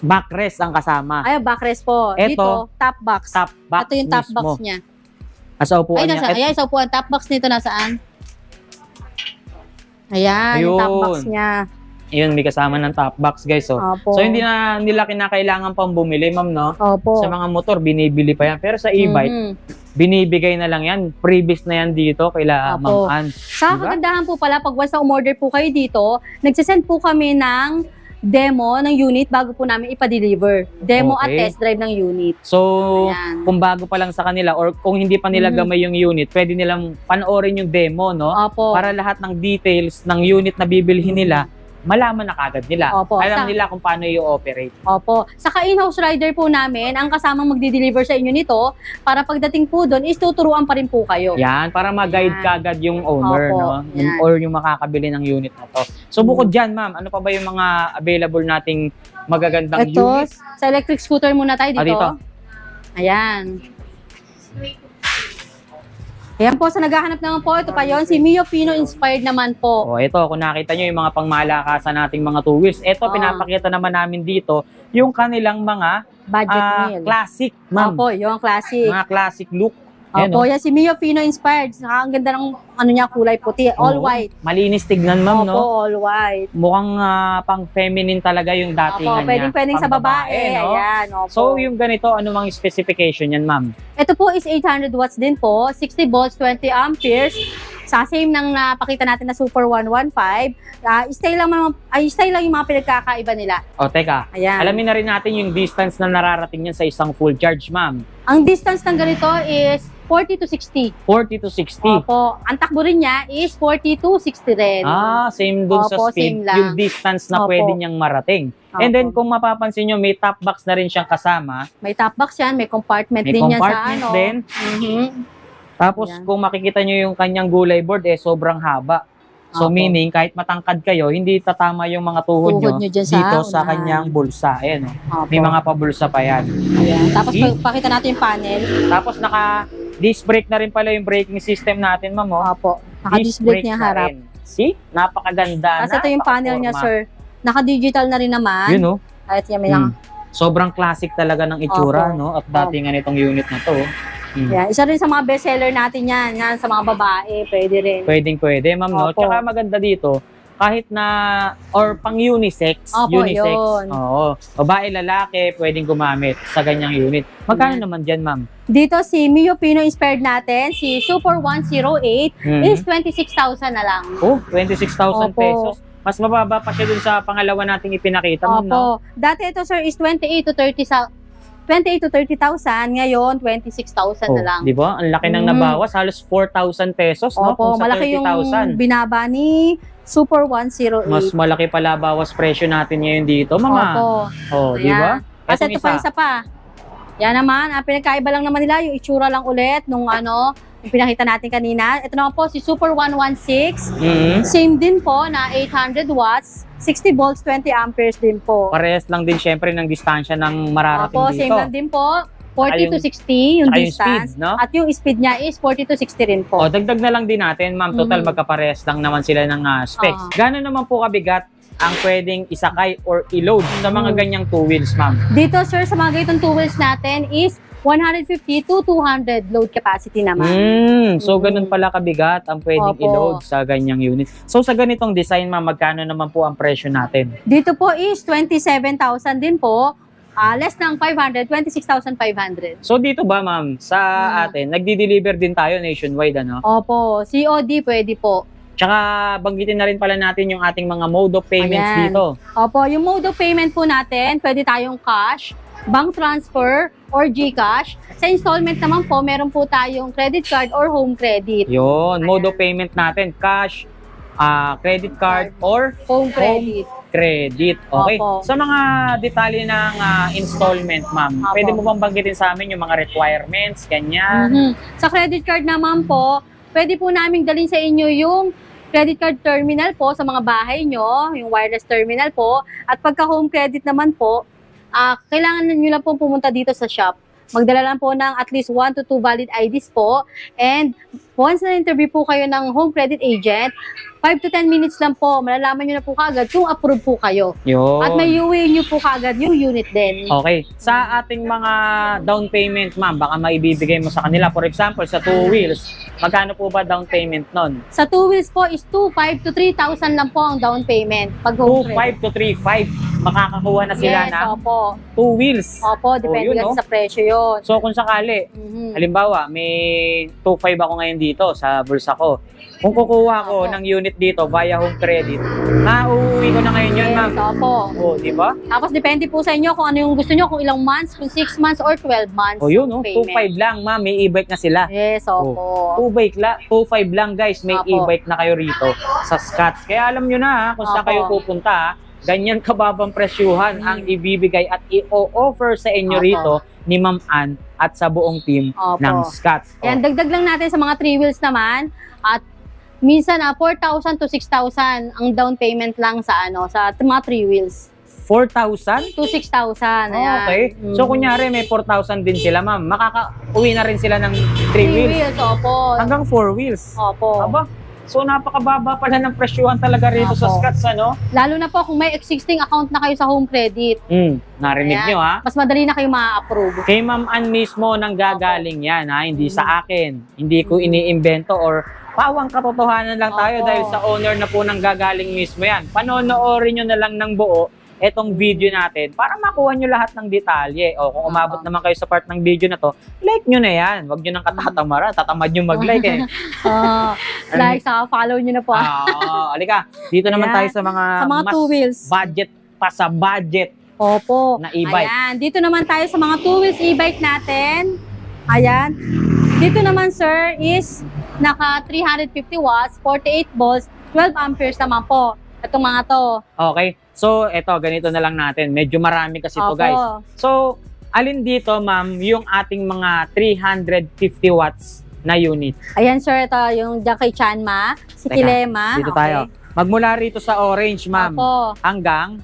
backrest ang kasama. Ayan, backrest po. Ito, Dito, top box. Top box Ito yung top mismo. box niya. Sa upuan Ay, niya. ayan, sa upuan. Top box nito nasaan? Ayan, yung top box Ayun. niya. Yun, may kasama ng top box, guys. So, Opo. so hindi na nila kinakailangan pang bumili, ma'am, no? Opo. Sa mga motor, binibili pa yan. Pero sa e-bike, binibigay na lang yan. Previous na yan dito kaila Opo. Ma'am Ann. Sa Diba? kagandahan po pala, pag once na umorder po kayo dito, nagsisend po kami ng demo ng unit bago po namin ipa-deliver. Demo at Okay. test drive ng unit. So, Ayan. kung bago pa lang sa kanila or kung hindi pa nila gamay yung unit, pwede nilang panoorin yung demo, no? Opo. Para lahat ng details ng unit na bibilhin nila, malaman na kagad nila. Opo. Alam nila kung paano i-operate. Opo. Saka in-house rider po namin, ang kasamang magdi-deliver sa inyo nito, para pagdating po doon, is tuturuan pa rin po kayo. Yan, para ma-guide Yan. kagad yung owner, Opo, no? yan. Or yung makakabili ng unit na to. So, bukod dyan, ma'am, ano pa ba yung mga available nating magagandang Ito, unit? sa electric scooter muna tayo dito. Dito. Ayan. Ayan po, sa naghahanap naman po, ito pa yon, si Mio Pino inspired naman po. O, ito, kung nakita nyo yung mga pangmalakasan nating mga two wheels, ito, pinapakita naman namin dito, yung kanilang mga Budget meal. classic, ma'am. Opo, yung classic. Mga classic look. Ayan, Opo, oh. yan si Mio Pino inspired. Saka ang ganda ng ano niya, kulay puti, all Oo. white. Malinis tignan, ma'am, Opo, no? all white. Mukhang pang feminine talaga yung datingan Opo, niya. pwedeng sa Pang babae. no? Ayan, opo. So, yung ganito, ano mga specification yan, ma'am? Ito po is 800 watts din po, 60 volts, 20 amperes. Sa same ng napakita natin na Super 115, stay lang yung mga pinagkakaiba nila. O, teka. Ayan. Alamin na rin natin yung distance na nararating yan sa isang full charge, ma'am. Ang distance ng ganito is 40 to 60. 40 to 60. Opo. Ang takbo rin niya is 40 to 60 rin. Same dun sa Opo, speed, same lang. yung distance na Opo. pwede niyang marating. And Opo. then, kung mapapansin nyo, may top box na rin siyang kasama. May top box yan, may compartment May din yan sa compartment ano. din. Mhm. Tapos, Ayan. kung makikita nyo yung kanyang gulay board, sobrang haba. So, Opo. meaning, kahit matangkad kayo, hindi tatama yung mga tuhod Tuhod nyo nyo dyan sa dito sa unahan. kanyang bulsa. Ayan, Opo. may mga pabulsa pa yan. Ayan. Tapos See? pakita natin yung panel. Tapos, naka-disc brake na rin pala yung braking system natin, ma'am. Oh. Opo. Naka-disc brake niya na harap. rin. See? Napakaganda. Tapos ito yung panel niya, sir. Naka-digital na rin naman. Yun, oh. At yan, may lang. Sobrang classic talaga ng itsura, Opo. no? At datingan itong unit na to. Yeah, isa rin sa mga bestseller natin yan. Yan, sa mga babae, pwede rin. Pwede, ma'am, no? Opo. Tsaka maganda dito, kahit na, or pang unisex, Opo, unisex, yun. oo, babae, lalaki, pwedeng gumamit sa ganyang unit. Magkano naman dyan, ma'am? Dito si Mio Pino inspired natin, si Super 108 Mhm. is 26,000 na lang. Oh, 26,000 Opo. pesos. Mas mababa pa siya dun sa pangalawa nating ipinakita, ma'am, no? Opo. Dati ito, sir, is 28 to 30,000. Ngayon, 26,000 Oh, na lang. di ba? Ang laki ng nabawas, halos 4,000 pesos, no? Opo, Kung sa malaki yung 30,000. binaba ni Super 108. Mas malaki pala bawas presyo natin ngayon dito, mama. Opo. Oh, di ba? Ayan. Kasi ito pa isa pa. Yan naman, ang pinagkaiba lang naman nila, yung itsura lang ulit nung yung pinakita natin kanina. Ito naman po si Super 116. Mhm. Same din po na 800 watts, 60 volts, 20 amperes din po. Parehas lang din syempre ng distansya ng mararating Opo, dito. same lang din po. 40 to 60 yung saka yung distance. speed, no? At yung speed niya is 40 to 60 rin po. O, dagdag na lang din natin, ma'am. Total, magkaparehas lang naman sila ng specs. Gano'n naman po kabigat ang pwedeng isakay or i-load sa mga ganyang two wheels, ma'am? Dito, sir, sa mga ganitong two wheels natin is 150 to 200 load capacity naman. So, ganun pala kabigat ang pwedeng Opo. i-load sa ganyang unit. So, sa ganitong design, ma'am, magkano naman po ang presyo natin? Dito po is 27,000 din po. Less ng 500, 26,500. So, dito ba, ma'am, sa atin, nagdi-deliver din tayo nationwide, ano? Opo, COD pwede po. Tsaka, banggitin na rin pala natin yung ating mga mode of payments Ayan. dito. Opo, yung mode of payment po natin, pwede tayong cash, bank transfer, or GCash. Sa installment naman po, meron po tayong credit card or home credit. Yun, mode of payment natin, cash, credit card, or Home credit. credit. Okay. Opo. Sa mga detalye ng installment, ma'am, Opo. pwede mo bang banggitin sa amin yung mga requirements, ganyan? Sa credit card naman po, pwede po namin dalhin sa inyo yung credit card terminal po sa mga bahay nyo, yung wireless terminal po. At pagka home credit naman po, kailangan nyo lang po pumunta dito sa shop. Magdala lang po ng at least 1 to 2 valid IDs po. And once na-interview po kayo ng home credit agent, 5 to 10 minutes lang po, malalaman nyo na po kaagad kung approve po kayo. Yun. At may uwi nyo po kaagad yung unit din. Okay. Sa ating mga down payment, ma'am, baka maibibigay mo sa kanila. For example, sa two wheels, magkano po ba down payment nun? Sa 2 wheels po is 2,500 to 3,000 lang po ang down payment. Pag home credit. 2,500 to 3,500. Makakakuha na sila Yes, ng opo. two wheels. Opo, depende yun, kasi no? sa presyo yun. So, kung sakali, halimbawa, may 2,500 ako ngayon dito sa bulsa ko. Kung kukuha ko Opo. ng unit dito via home credit, nauuwi ko na ngayon yun, ma'am. Yes, opo. O, di ba? Tapos depende po sa inyo kung ano yung gusto nyo, kung ilang months, kung 6 months or 12 months. O, yun, no? payment. 2,500 lang, ma'am. May e-bike na sila. Yes, opo. 2,500 lang, guys. May Opo. e-bike na kayo rito sa Scotts. Kaya alam nyo na, ha, kung saan Opo. kayo pupunta, ha, ganyan kababang presyuhan ang ibibigay at i-offer sa inyo Opo. rito ni Ma'am Ann at sa buong team Opo. ng Scotts. O, Yan, dagdag lang natin sa mga 3 wheels naman. At minsan 4,000 to 6,000 ang down payment lang sa sa mga 3 wheels. 4,000? To 6,000. Ayan. Okay. So, kunyari, may 4,000 din sila, ma'am. Makaka-uwi na rin sila ng 3 3 wheels. wheels, opo. Hanggang 4 wheels. Opo. Aba, so napakababa pala ng presyuhan talaga rito sa Opo. Scotts, ano? Lalo na po kung may existing account na kayo sa home credit. Narinig Ayan. nyo, ha? Mas madali na kayo ma-approve. Kay Ma'am Ann mismo nang gagaling yan, ha? Hindi sa akin. Hindi ko iniimbento or pawang katotohanan lang tayo Opo. dahil sa owner na po nang gagaling mismo yan. Panonoorin nyo na lang ng buo etong video natin para makuha nyo lahat ng detalye. O kung umabot naman kayo sa part ng video na to, like nyo na yan. Huwag nyo nang katatamara. Tatamad nyo mag-like eh. Like, follow nyo na po. Alika, dito naman Ayan. tayo sa mga, Sa mga mas 2 wheels. budget pa sa budget. Opo. Na e-bike. Ayan. Dito naman tayo sa mga 2 wheels e-bike natin. Ayan. Dito naman, sir, is naka 350 watts, 48 volts, 12 amperes naman po. Itong mga to. Okay. So, eto, ganito na lang natin. Medyo marami kasi to, Opo. guys. So, alin dito, ma'am, yung ating mga 350 watts na unit? Ayan, sir, ito yung dyan kay Chanma, si Teka, Kilema. Dito tayo. Magmula rito sa orange, ma'am, Opo. hanggang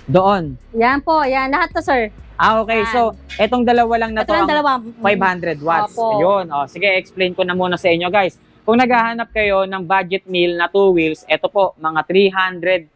doon. Yan po, yan. Lahat to, sir. Okay. Yan. So, etong dalawa lang na Ito to, lang ang dalawa. 500 watts. Opo. Ayun. O, sige, explain ko na muna sa inyo, guys. Kung naghahanap kayo ng budget meal na 2 wheels, eto po, mga 350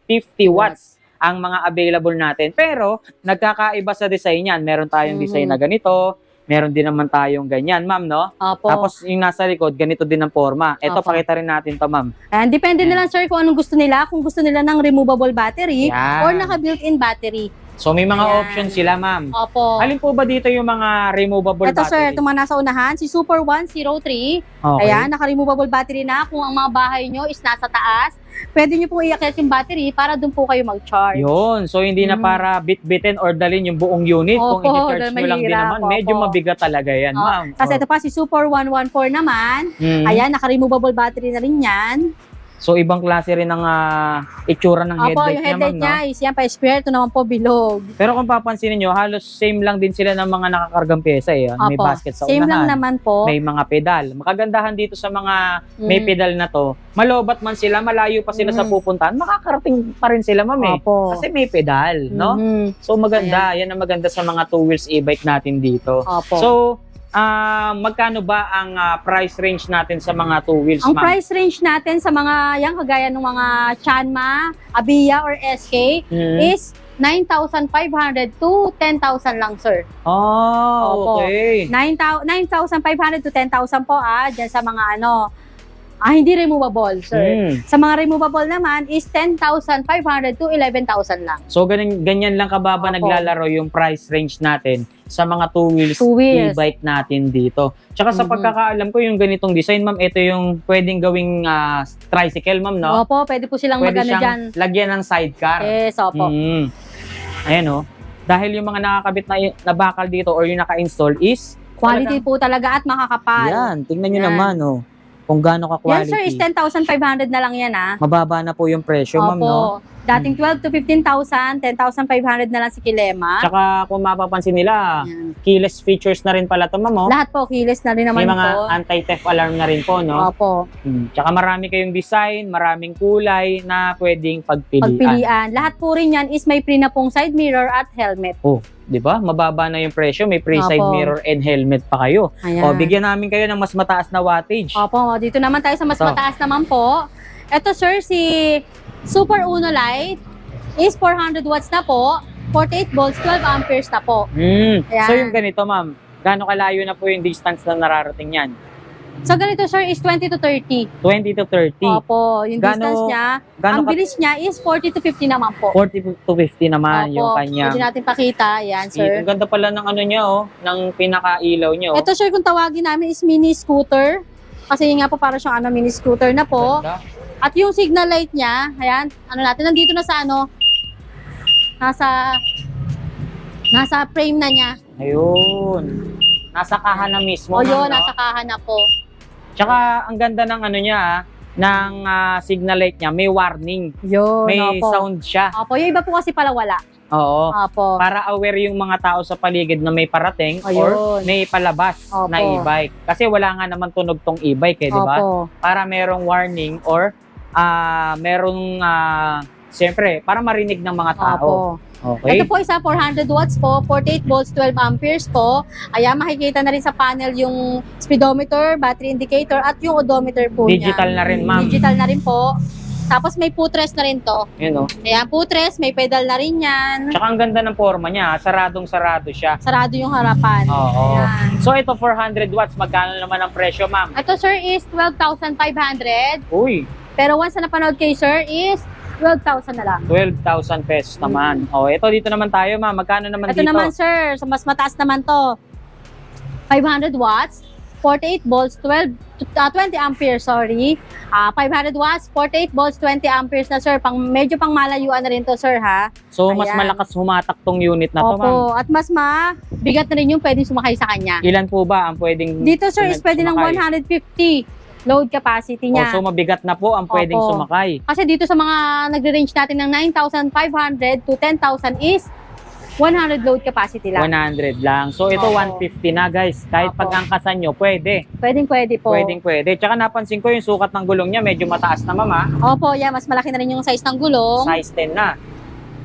watts ang mga available natin. Pero, nagkakaiba sa design yan. Meron tayong design na ganito, meron din naman tayong ganyan, ma'am, no? Opo. Tapos, yung nasa likod, ganito din ang forma. Eto, Opo. pakita rin natin to, ma'am. And depende nila, sir, kung anong gusto nila. Kung gusto nila ng removable battery Yan. or naka-built-in battery. So, may mga Ayan. options sila, ma'am. Opo. Alin po ba dito yung mga removable Ito, sir, battery? itong mga nasa unahan, si Super 103. Okay. Ayan, naka-removable battery na. Kung ang mga bahay nyo is nasa taas, pwede nyo pong iakyat yung battery para doon po kayo mag-charge. Yun. So, hindi na para bit-bitin or dalhin yung buong unit. Kung Opo, i-charge dahil nyo lang din mahirap, naman, medyo opo. mabigat talaga yan, Oh, ma'am. Kasi ito pa, si Super 114 naman. Mm. Ayan, naka-removable battery na rin yan. So, ibang klase rin ng itsura ng Opo, headlight yung niya, headlight ma'am, niya no? is yan pa square, ito naman po bilog. Pero kung papansinin nyo, halos same lang din sila ng mga nakakargang pyesa eh. May Opo, basket sa same lang unahan, naman po. may mga pedal. Makagandahan dito sa mga may pedal na to, malobat man sila, malayo pa sila sa pupuntahan, makakarating pa rin sila, ma'am eh. Opo. Kasi may pedal, no? So maganda, yan ang maganda sa mga two wheels e-bike natin dito. Opo. So, magkano ba ang price range natin sa mga two wheels, Ang ma'am? price range natin sa mga yan kagaya ng mga Chanma, Abiya or SK is 9,500 to 10,000 lang, sir. Oh, Opo. okay. 9,500 to 10,000 po dyan sa mga hindi removable, sir. Sa mga removable naman is 10,500 to 11,000 lang. So ganyan lang kababa Opo. naglalaro yung price range natin sa mga two wheels Two wheels. e-bike natin dito. Tsaka sa pagkakaalam ko yung ganitong design, ma'am, ito yung pwedeng gawing tricycle, ma'am, no? Opo, pwede po silang Pwede magano siyang dyan. lagyan ng sidecar. Yes, opo. Ayan, oh. Dahil yung mga nakakabit na bakal dito or yung naka-install is Quality po talaga at makakapal. yan, tingnan nyo Yan. naman, oh. Kung gaano Yan, ka-quality. sir, is 10,500 na lang yan, Mababa na po yung presyo, ma'am, no? Opo. Dating 12 to 15,000, 10,500 na lang si Kilema. Tsaka kung mapapansin nila, Yan. keyless features na rin pala ito, ma'am, oh. Lahat po, kilis na rin naman May mga po. anti-theft alarm na rin po, no? Opo. Tsaka marami kayong design, maraming kulay na pwedeng pagpilian. Pagpilian. Lahat po rin yan is may pre na pong side mirror at helmet. Oh, di ba? Mababa na yung presyo, may pre-side Opo. mirror and helmet pa kayo. Ayan. O, bigyan namin kayo ng mas mataas na wattage. Opo, dito naman tayo sa mas Ito. mataas naman po. Ito, sir, si Super Uno Light is 400 watts na po, 48 volts, 12 amperes na po. Ayan. So yung ganito, ma'am, gaano kalayo na po yung distance na nararating yan? So ganito, sir, is 20 to 30. 20 to 30. Opo, yung Gaano- distance niya, gaano ang ka- bilis niya is 40 to 50 naman po. 40 to 50 naman Opo, yung kanya. pwede natin pakita. Yan, sir. Ang ganda pala ng ano niya, oh, ng pinaka-ilaw niya, oh. Ito, sir, kung tawagin namin is mini scooter. Kasi yun nga po, para siyang mini scooter na po. Ganda. At yung signal light niya, ayan, nandito na sa nasa frame na niya. Ayun. Nasa kaha na mismo. O ma'am, yun, no? nasa kaha na po. Tsaka ang ganda ng ano niya, ng signal light niya, may warning. Yun, May opo. sound siya. Opo, yung iba po kasi pala wala. Oo. Opo. Para aware yung mga tao sa paligid na may parating Ayun. or may palabas na Opo. e-bike. Kasi wala nga naman tunog tong e-bike, di ba? Opo. Para merong warning or merong siyempre, para marinig ng mga tao. Opo. Okay? Ito po isa 400 watts po, 48 volts, 12 amperes po. Ayan, makikita na rin sa panel yung speedometer, battery indicator, at yung odometer po Digital na rin, ma'am. Digital na rin po. Tapos may footrest na rin to. Yun, oh. Ayan, footrest, may pedal na rin yan. Tsaka ang ganda ng forma niya, saradong-sarado siya. Sarado yung harapan. Oo. Ayan. So ito 400 watts, magkano naman ang presyo, ma'am? Ito, sir, is 12,500. Uy, Pero once na napanood kay sir is 12,000 na lang. 12,000 pesos naman. Oh, ito dito naman tayo, ma'am. Magkano naman Ito dito? naman, sir, sa mas mataas naman to. 500 watts, 48 volts, 20 amperes, sorry. 500 watts, 48 volts, 20 amperes na, sir. Medyo pang malayuan na rin to, sir, ha? So mas Ayan. malakas humatak tong unit na to, ma'am. Opo, at mas bigat na rin yung pwedeng sumakay sa kanya. Ilan po ba ang pwedeng Dito, sir, is pwede ng sumakay? 150 load capacity Oh, niya. so mabigat na po ang pwedeng Opo. sumakay. Kasi dito sa mga nagre-range natin ng 9,500 to 10,000 is 100 load capacity lang. 100 lang. So ito Opo. 150 na, guys. Kahit Opo. pag-angkasan nyo, pwede. Pwede po. Pwede. Tsaka napansin ko yung sukat ng gulong niya, medyo mataas na, mama. Opo, yeah, mas malaki na rin yung size ng gulong. Size 10 na.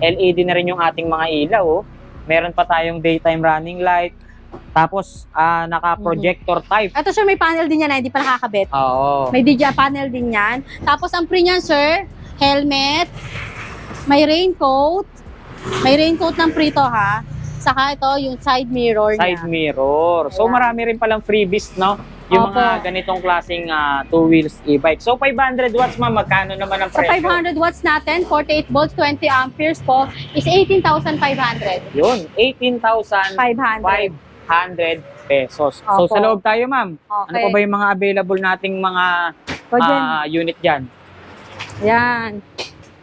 LED na rin yung ating mga ilaw, oh. Meron pa tayong daytime running light. Tapos, naka-projector type. Ito, sir, may panel din yan na hindi pa nakakabit. Oo. May DJ panel din yan. Tapos, ang pre niyan, sir, helmet, may raincoat. May raincoat ng pre to, ha? Saka ito, yung side mirror Side niya. mirror. So Ayan. marami rin palang freebies, no? Yung Opo. mga ganitong klaseng two wheels e-bike. So 500 watts, ma'am, magkano naman ang Sa presyo? 500 watts natin, 48 volts, 20 amperes po, is 18,500. Yun, 18,500 500. pesos. So Opo. sa loob tayo, ma'am. Ano Okay. pa ba yung mga available nating mga Pwede. unit dyan? Yan.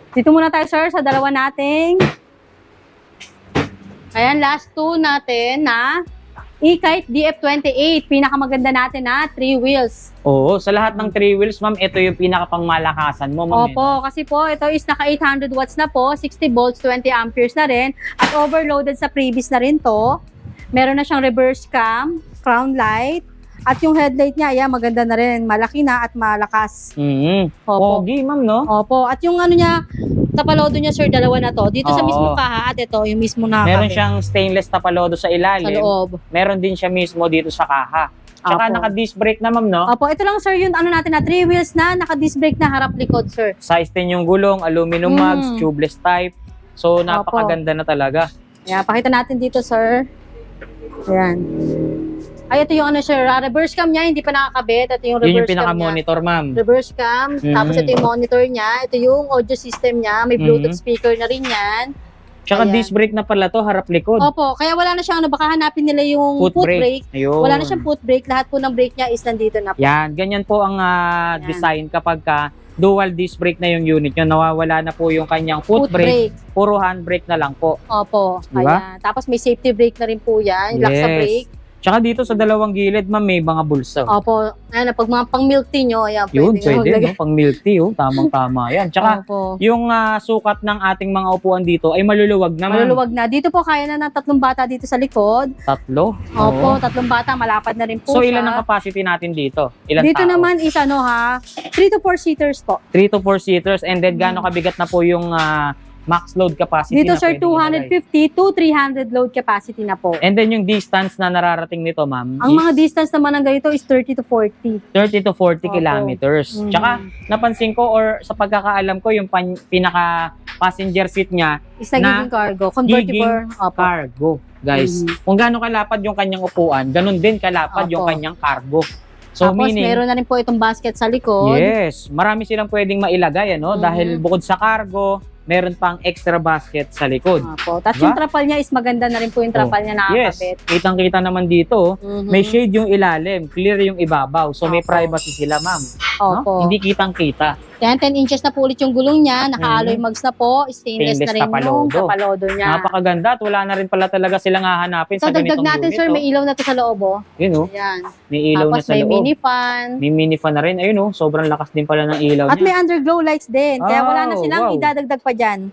Dito muna tayo, sir, sa dalawa nating. Ayan, last two natin na E-Kite DF28, pinakamaganda natin na 3 wheels. Oo, sa lahat ng 3 wheels, ma'am, ito yung pinakapangmalakasan mo, ma'am. Opo, kasi po ito is naka 800 watts na po, 60 volts, 20 amperes na rin, at overloaded sa previous na rin to. Meron na siyang reverse cam, crown light, at yung headlight niya, ayan, maganda na rin, malaki na at malakas. Opo. Pogi, ma'am, no? Opo, at yung ano niya, tapalodo niya, sir, dalawa na to. Dito sa Oo. mismo kaha at ito, yung mismo na Meron siyang stainless tapalodo sa sa ilalim. loob. Meron din siya mismo dito sa kaha. Tsaka Opo. naka-disc brake na, ma'am, no? Opo, ito lang, sir, yung ano natin na 3 wheels na, naka-disc brake na harap-likod, sir. Size 10 yung gulong, aluminum mugs, tubeless type. So, napakaganda na talaga. Ayan, pakita natin dito, sir. Ayan. Ay, ito yung ano, sir, reverse cam niya, hindi pa nakakabit. Ito yung Yun yung reverse cam niya. pinaka-monitor, ma'am. Reverse cam, tapos ito yung monitor niya, ito yung audio system niya, may Bluetooth speaker na rin yan. Tsaka Ayan. disc brake na pala to, harap-likod. Opo, kaya wala na siyang ano, baka hanapin nila yung Foot foot brake. brake. Ayun. Wala na siyang foot brake, lahat po ng brake niya is nandito na po. Yan, ganyan po ang Yan. design kapag dual disc brake na yung unit nyo. Nawawala na po yung kanyang foot brake. Puro handbrake na lang po. Opo, Diba? ayan. Tapos may safety brake na rin po yan, lock sa brake. Tsaka dito sa dalawang gilid, ma'am, may mga bulsa. Opo, ayan, pag mga pang milk tea nyo, ayan, Yun, pwede pwede, no? Pang milk tea, oh. Tamang-tama yan. Tsaka, Opo. yung sukat ng ating mga upuan dito ay maluluwag na, ma'am. Maluluwag na. Dito po kaya na ng 3 bata dito sa likod. 3. Opo, Oo. 3 bata, malapad na rin po So, siya. ilan ang capacity natin dito? Ilan Dito tao? naman is ano ha, 3 to 4 seaters po. 3 to 4 seaters. And then, gaano kabigat na po yung max load capacity Dito na sir, pwedeng ilagay? 250 to 300 load capacity na po. And then, yung distance na nararating nito, ma'am, Ang is mga distance naman ng ganito is 30 to 40. 30 to 40 Opo. kilometers. Mhm. Tsaka, napansin ko or sa pagkakaalam ko, yung pinaka-passenger seat niya, Is nagiging cargo. Convertible. Opo. cargo. Guys, Mhm. kung gaano kalapad yung kanyang upuan, ganun din kalapad yung Opo. kanyang cargo. So, Tapos meaning, meron na rin po itong basket sa likod. yes, marami silang pwedeng mailagay, ano? Mhm. Dahil bukod sa cargo, meron pang extra basket sa likod. Opo. Tapos Diba? yung trapal niya is maganda na rin po yung trapal niya Yes, nakakabit. kitang-kita naman dito, Mhm. may shade yung ilalim, clear yung ibabaw. So, may Opo. privacy sila, ma'am. No? Opo. Hindi kitang-kita. Yan, 10 inches na po ulit yung gulong niya. Naka-alloy mugs na po. Stainless na Stainless rin yung tapalodo. tapalodo niya. Napakaganda at wala na rin pala talaga silang hahanapin So, sa dagdag ganitong natin, unit. sir, Oh. may ilaw na to sa loob, oh. Yun, oh. Yan. May ilaw na Tapos sa may loob. mini fan. May mini fan na rin. Ayun, oh. Sobrang lakas din pala ng ilaw At niya. may underglow lights din. Kaya wala na Oh, silang wow. idadagdag pa dyan.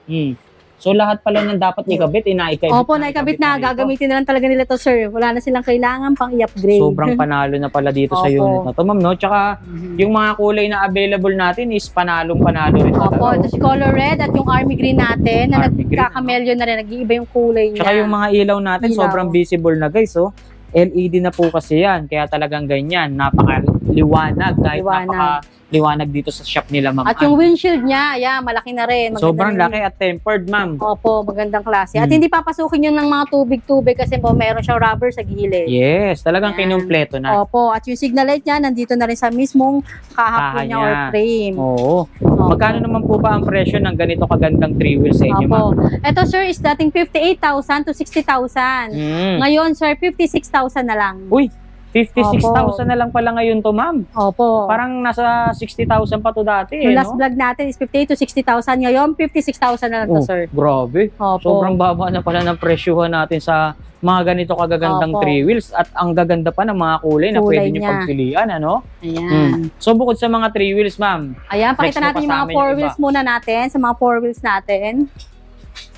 So, lahat pala ng dapat ikabit, inaikabit Opo, naikabit na. rito. Gagamitin na lang talaga nila to, sir. Wala na silang kailangan pang i-upgrade. Sobrang panalo na pala dito sa Opo. unit na to, ma'am, no? Tsaka, yung mga kulay na available natin is panalong-panalo rin talaga. Opo, oh. ito si color red at yung army green natin na Army green, nagkakamelyo na rin. Nag-iiba yung kulay niya. Tsaka yung mga ilaw natin, Ilaw. sobrang visible na, guys, oh. LED na po kasi yan, kaya talagang ganyan. Napaka-liwanag, kahit Liwanag. napaka-liwanag dito sa shop nila, ma'am. At yung windshield niya, ayan, malaki na rin. Maganda Sobrang rin. laki at tempered, ma'am. Opo, magandang klase. At Hmm. hindi papasukin yun ng mga tubig-tubig kasi po meron siyang rubber sa gilid. Yes, talagang Yan. kinumpleto na. Opo, at yung signal light niya, nandito na rin sa mismong kahapon Kaha niya or niya. frame. Oo. Opo. Magkano naman po ba ang presyo ng ganito kagandang 3 wheels sa inyo, ma'am? Opo. Ito sir is dating 58,000 to 60,000. Mm. Ngayon sir, 56,000 na lang. Uy, 56,000 Opo. na lang pala ngayon to, ma'am. Opo. Parang nasa 60,000 pa to dati, yung eh, last no? vlog natin is 58 to 60,000. Ngayon, 56,000 na lang to Oh, sir. grabe. Opo. Sobrang baba na pala ng presyuhan natin sa mga ganito kagagandang Opo. 3 wheels at ang gaganda pa ng mga kulay na Kulay pwede nyo niya. pagpilian, ano? Ayan. So, bukod sa mga 3 wheels, ma'am, Ayan, Next pakita mo natin pa yung sa mga amin 4 yung iba. wheels muna natin. Sa mga 4 wheels natin.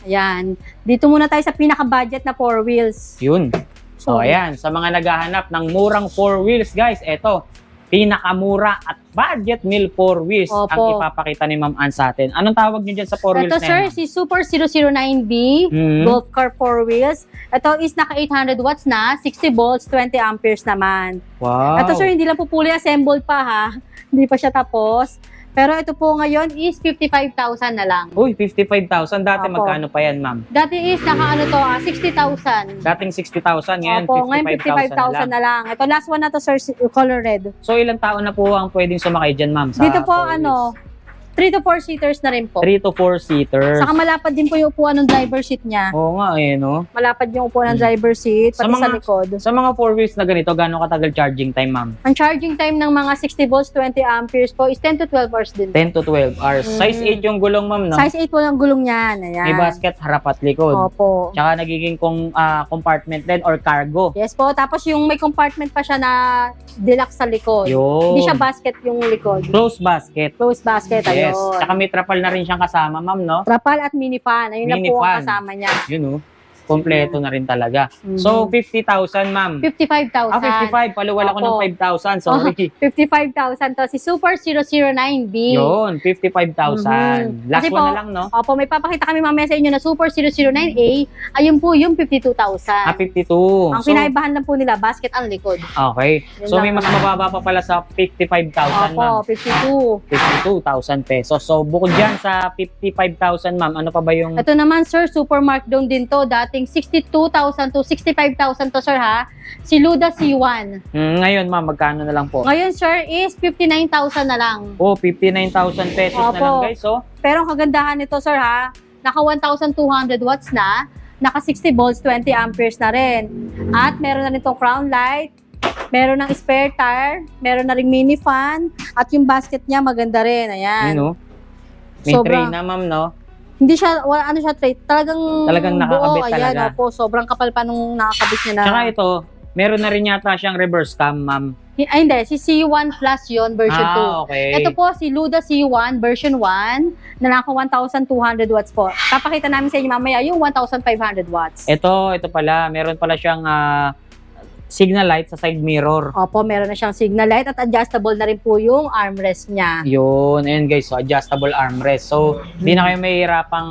Ayan. Dito muna tayo sa pinaka-budget na 4 wheels. yun. So, So, ayan, sa mga naghahanap ng murang 4 wheels, guys, eto, pinakamura at budget meal 4 wheels Opo. ang ipapakita ni Ma'am Ann sa atin. Anong tawag nyo dyan sa 4 ito wheels na sir, yan, si Super 009B. ma'am? Golf car 4 wheels. Ito is naka 800 watts na, 60 volts, 20 amperes naman. Wow. Ito sir, hindi lang po fully assembled pa ha. Hindi pa siya tapos. Pero ito po ngayon is 55,000 na lang. Uy, 55,000. Dati Opo. magkano pa yan, ma'am? Dati is naka ano to, 60,000. Dating 60,000, ngayon Opo, ngayon 55,000 55,000 na lang. na lang. Ito last one na to sir, color red. So, ilang taon na po ang pwedeng sumakay dyan, ma'am? Sa Dito po 4 ano, wheels? 3 to 4 seaters na rin po. 3 to 4 seaters. Saka malapad din po yung upuan ng driver seat niya. Oo nga no? Malapad yung upuan ng driver seat, pati sa likod. Sa mga 4 wheels na ganito, gano'ng katagal charging time, ma'am? Ang charging time ng mga 60 volts, 20 amperes po is 10 to 12 hours din. 10 to 12 hours. Size 8 yung gulong, ma'am, no? Size 8 po ng gulong niyan. Ayan. May basket harap at likod. Opo. Tsaka nagiging compartment din or cargo. Yes po. Tapos yung may compartment pa siya na deluxe sa likod. Yun. Hindi siya basket yung likod. Closed basket. Closed basket, Yes. ayun. Tsaka may trapal na rin siyang kasama, ma'am, no? Trapal at mini fan. Ayun na po Mini-fan. ang kasama niya. Yun, kompleto na rin talaga. So, 50,000, ma'am. 55,000. 55. Paluwal ako ng Opo. 5,000. Sorry. 55,000 to. Si Super 009B. Yun, 55,000. Last Kasi one po, na lang, no? Opo, may papakita kami mamaya sa inyo na Super 009A. Ayun po yung 52,000. 52. Ang pinaibahan lang po nila, basket ang likod. Okay. Yun So, lang may mas naman. mababa pa pala sa 55,000, ma'am. Opo, 52. 52,000 pesos. So, bukod dyan sa 55,000, ma'am, ano pa ba yung... Ito naman, sir, super markdown din to. Dating 62,000 to 65,000 to, sir, ha? Si Luda C1. Ngayon, ma'am, magkano na lang po? Ngayon, sir, is 59,000 na lang. Oh, 59,000 pesos na Opo. lang, guys. So, Pero ang kagandahan nito, sir, ha? Naka 1,200 watts na. Naka 60 volts, 20 amperes na rin. At meron na rin itong crown light. Meron ng spare tire. Meron na rin mini fan. At yung basket niya, maganda rin. Ayan. yun, may tray Sobrang- na, ma'am, no? Hindi siya, wala ano siya tray. Talagang nakakabit buo. talaga. Ayan, opo. Sobrang kapal pa nung nakakabit niya na. Tsaka ito, meron na rin yata siyang reverse cam, ma'am. Ay, hindi. Si C1 Plus yon version 2. Okay. Ito po si Luda C1 version 1 na naka 1,200 watts po. Papakita namin sa inyo mamaya yung 1,500 watts. Ito pala, meron pala siyang signal light sa side mirror. Opo, meron na siyang signal light at adjustable na rin po yung armrest niya. Yun, and guys, so adjustable armrest. So, di na kayo mahihirapang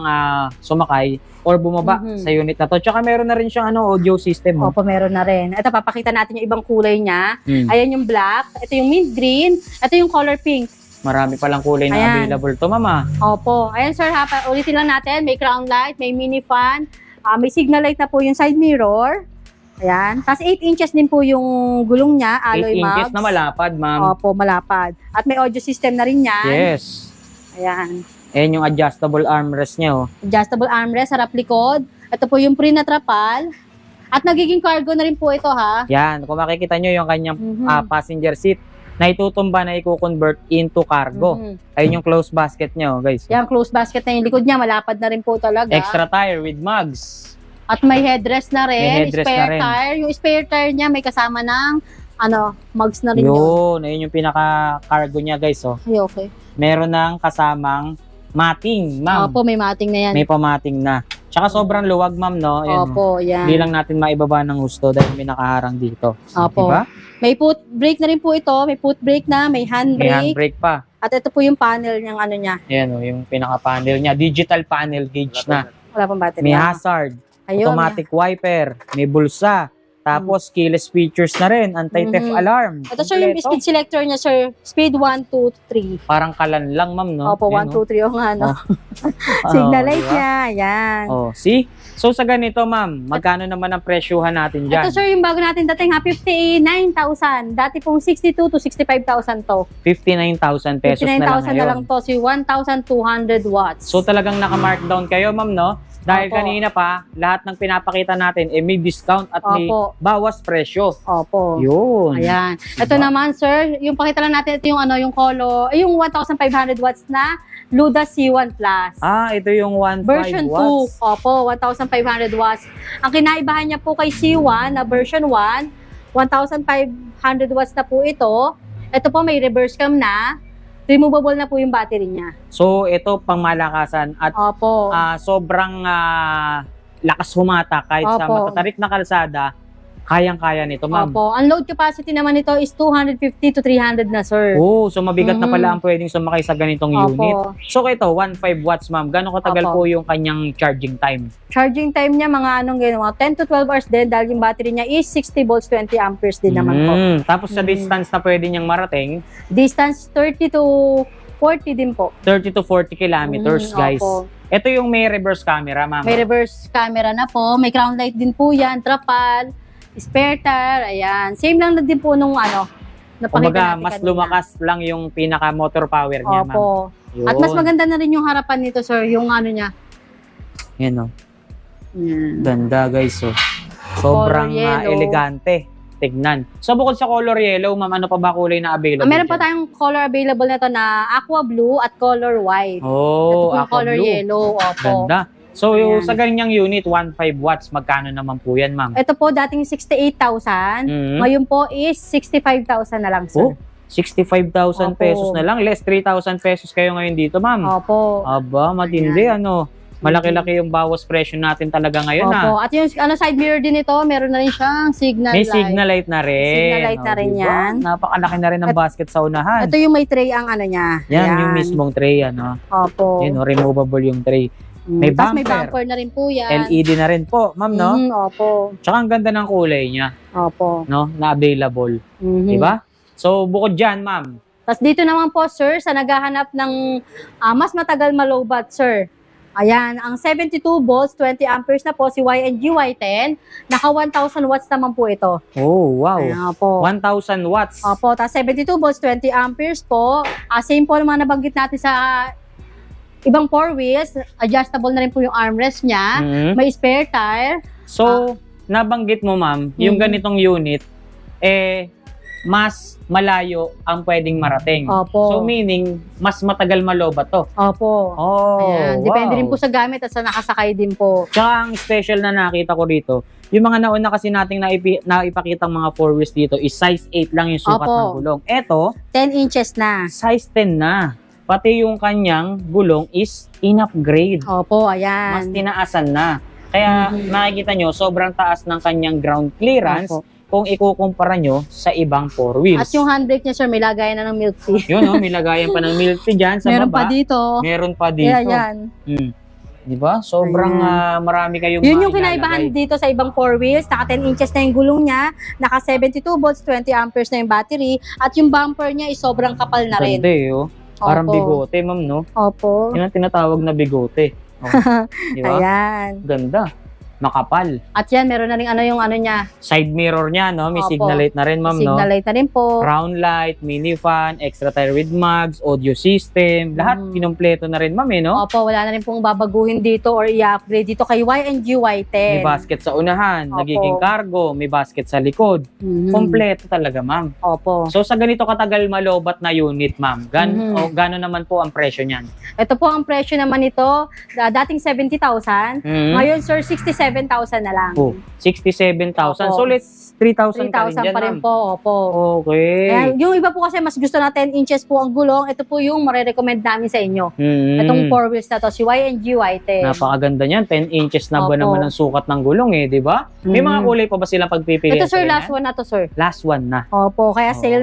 sumakay or bumaba sa unit na to. Tsaka meron na rin siyang audio system. Opo, meron na rin. Ito, papakita natin yung ibang kulay niya. Ayan yung black, ito yung mint green, ito yung color pink. Marami palang kulay na Ayan. available to, mama. Opo. Ayan, sir, ha, ulitin lang natin. May crown light, may mini fan, may signal light na po yung side mirror. Ayan. Tapos 8 inches din po yung gulong niya, 8 alloy inches mugs. na malapad, ma'am. Opo, malapad. At may audio system na rin yan. Yes. Ayan. Ayan yung adjustable armrest niya, oh. Adjustable armrest, harap likod. Ito po yung pre na trapal. At nagiging cargo na rin po ito, ha? Yan, kung makikita nyo yung kanyang passenger seat na itutumba na i-convert into cargo. Ayun yung closed basket niya, oh, guys. Yan, closed basket na yung likod niya. Malapad na rin po talaga. Extra tire with mugs. At may headrest na rin. May headrest spare na rin. tire. Yung spare tire niya may kasama ng mugs na rin yun. Yun, ayun yung pinaka-cargo niya, guys, oh. Ay, okay. Meron ng kasamang mating, ma'am. Opo, may mating na yan. May pamating na. Tsaka sobrang luwag, ma'am, no? Ayan, oh. Opo, yan. Hindi lang natin maibaba ng husto dahil may nakaharang dito. Opo. Diba? May foot brake na rin po ito. May foot brake na, may May handbrake. handbrake pa. At ito po yung panel niyang ano niya. Ayan, oh, yung pinaka-panel niya. Digital panel gauge na. Wala pang battery. May hazard. Ayun. Automatic wiper. May bulsa. Tapos, keyless features na rin. Anti-theft alarm. Ito, sir, yung Kompleto. speed selector niya, sir. Speed 1, 2, 3. Parang kalan lang, ma'am, no? Opo, 1, Ayan, 2, 3 yung ano. Oh. Signal Oh, light diba? niya. Ayan. Oh, see? So, sa ganito, ma'am, magkano naman ang presyuhan natin dyan? Ito, sir, yung bago natin dating ha, 59,000. Dati pong 62 to 65,000 to. 59,000 pesos na lang 59,000 na ngayon. lang to. Si 1,200 watts. So, talagang naka-markdown kayo, ma'am, no? Dahil Opo. kanina pa, lahat ng pinapakita natin, may discount at may Opo. bawas presyo. Opo. Yun. Ayan. Ito naman, sir, yung pakita lang natin, ito yung yung yung 1,500 watts na Luda C1 Plus. Ito yung 1.5 Version 2, watts. opo, 1,500 watts. Ang kinaibahan niya po kay C1 na version 1, 1,500 watts na po ito. Ito po may reverse cam na. Removable na po yung battery niya. So, ito pang malakasan at Opo. sobrang lakas humata kahit sa Opo. matatarik na kalsada, kayang-kaya nito, ma'am. Opo. Ang load capacity naman nito is 250 to 300 na, sir. Oh, so mabigat na pala ang pwedeng sumakay sa ganitong Opo. unit. So, ito, 1.5 watts, ma'am. Gano'ng katagal Opo. po yung kanyang charging time? Charging time niya mga mga 10 to 12 hours din dahil yung battery niya is 60 volts, 20 amperes din naman po. Tapos sa distance na pwede niyang marating, Distance 30 to 40 din po. 30 to 40 kilometers, guys. Opo. Ito yung may reverse camera, ma'am. May reverse camera na po. May crown light din po yan. Trapal, spare tire. Ayan. Same lang din po nung napakita Kumbaga, natin mas kanina. lumakas lang yung pinaka-motor power niya, ma'am. Opo. Yun. At mas maganda na rin yung harapan nito, sir. Yung ano niya. Yan, oh. Yan. Ganda, guys, oh. Sobrang Color yellow. elegante. Tignan. So, bukod sa color yellow, ma'am, ano pa ba kulay na available Meron pa dyan? tayong color available nito na aqua blue at color white. Ito Oh, po yung aqua color blue. yellow. Opo. Ganda. So, yung Ayan. sa ganyang unit, 1.5 watts, magkano naman po yan, ma'am? Ito po dating 68,000. Mhm. Ngayon po is 65,000 na lang, sir. Oh, 65,000 Opo. pesos na lang. Less 3,000 pesos kayo ngayon dito, ma'am. Opo. Aba, matindi, ano. Malaki-laki yung bawas presyo natin talaga ngayon, Opo. ha. At yung side mirror din ito, meron na rin siyang signal May light. signal light na rin. Signal light na rin diba? yan. Napakalaki na rin ng At- basket sa unahan. Ito yung may tray ang ano niya. Yan, Ayan. yung mismong tray, ano. Opo. Yun, oh, removable yung tray. May Tapos may bumper. bumper na rin po yan. LED na rin po, ma'am, no? Opo. Tsaka ang ganda ng kulay niya, Opo. no? Na available. Mhm. Diba? So, bukod dyan, ma'am. Tapos dito naman po, sir, sa naghahanap ng mas matagal malobat, sir. Ayan, ang 72 volts, 20 amperes na po, si YNG Y10. Naka 1,000 watts naman po ito. Oh, wow. Ayan po. 1,000 watts. Opo, tapos 72 volts, 20 amperes po. Same po naman nabanggit natin sa ibang 4 wheels. Adjustable na rin po yung armrest niya. Mhm. May spare tire. So, nabanggit mo, ma'am, yung Mhm. ganitong unit, mas malayo ang pwedeng marating. Opo. So, meaning, mas matagal malobat to. Opo. Oh, Ayan. Depende wow. rin po sa gamit at sa nakasakay din po. Tsaka ang special na nakita ko rito, yung mga nauna kasi nating naipakitang mga 4 wheels dito is size 8 lang yung sukat Opo. ng gulong. Eto, 10 inches na. size 10 na. Pati yung kanyang gulong is in-upgrade. Opo, Mas ayan. tinaasan na. Kaya makikita nyo, sobrang taas ng kanyang ground clearance Opo. kung ikukumpara nyo sa ibang 4 wheels. At yung handbrake niya, sir, may lagayan na ng milk tea. Yun, oh, may lagayan pa ng milk tea dyan sa Meron baba. pa dito. Meron pa dito. Ayan. Di ba? Sobrang Ayan. marami kayong Yun yung mailalagay. kinaibahan dito sa ibang 4 wheels. Naka 10 inches na yung gulong niya. Naka 72 volts, 20 amperes na yung battery. At yung bumper niya is sobrang kapal na rin. Ganda eh, oh. Parang Opo. bigote, ma'am, no? Opo. Yun ang tinatawag na bigote. Oh. Di ba? Ayan. Ganda. Makapal. At yan, meron na rin yung ano niya. Side mirror niya, no? May Opo. signal light na rin, ma'am, no? Signal light na rin po. Crown light, mini fan, extra tire with mags, audio system, lahat kinumpleto na rin, ma'am, eh, no? Opo, wala na rin pong babaguhin dito or i-upgrade dito kay YNG May Y10. basket sa unahan, Opo. nagiging cargo, may basket sa likod. Mhm. Kompleto talaga, ma'am. Opo. So, sa ganito katagal malobat na unit, ma'am, gano'n naman po ang presyo niyan? Ito po ang presyo naman nito, dating 70,000. Mhm. Ngayon, sir, 67,000 na lang. Oh, 67,000. Opo. So, let's 3,000 pa rin 3,000 dyan, pa rin ma'am. po, opo. Okay. Kaya, yung iba po kasi mas gusto na 10 inches po ang gulong, ito po yung marirecommend namin sa inyo. Itong 4 wheels na to, si YNG Y10. Napakaganda niyan. 10 inches na ba Opo. naman ang sukat ng gulong, eh, di ba? May mga kulay pa ba silang pagpipilian? Ito, sir, sa last ganyan? one na to, sir. Last one na. Opo, kaya Oo. sale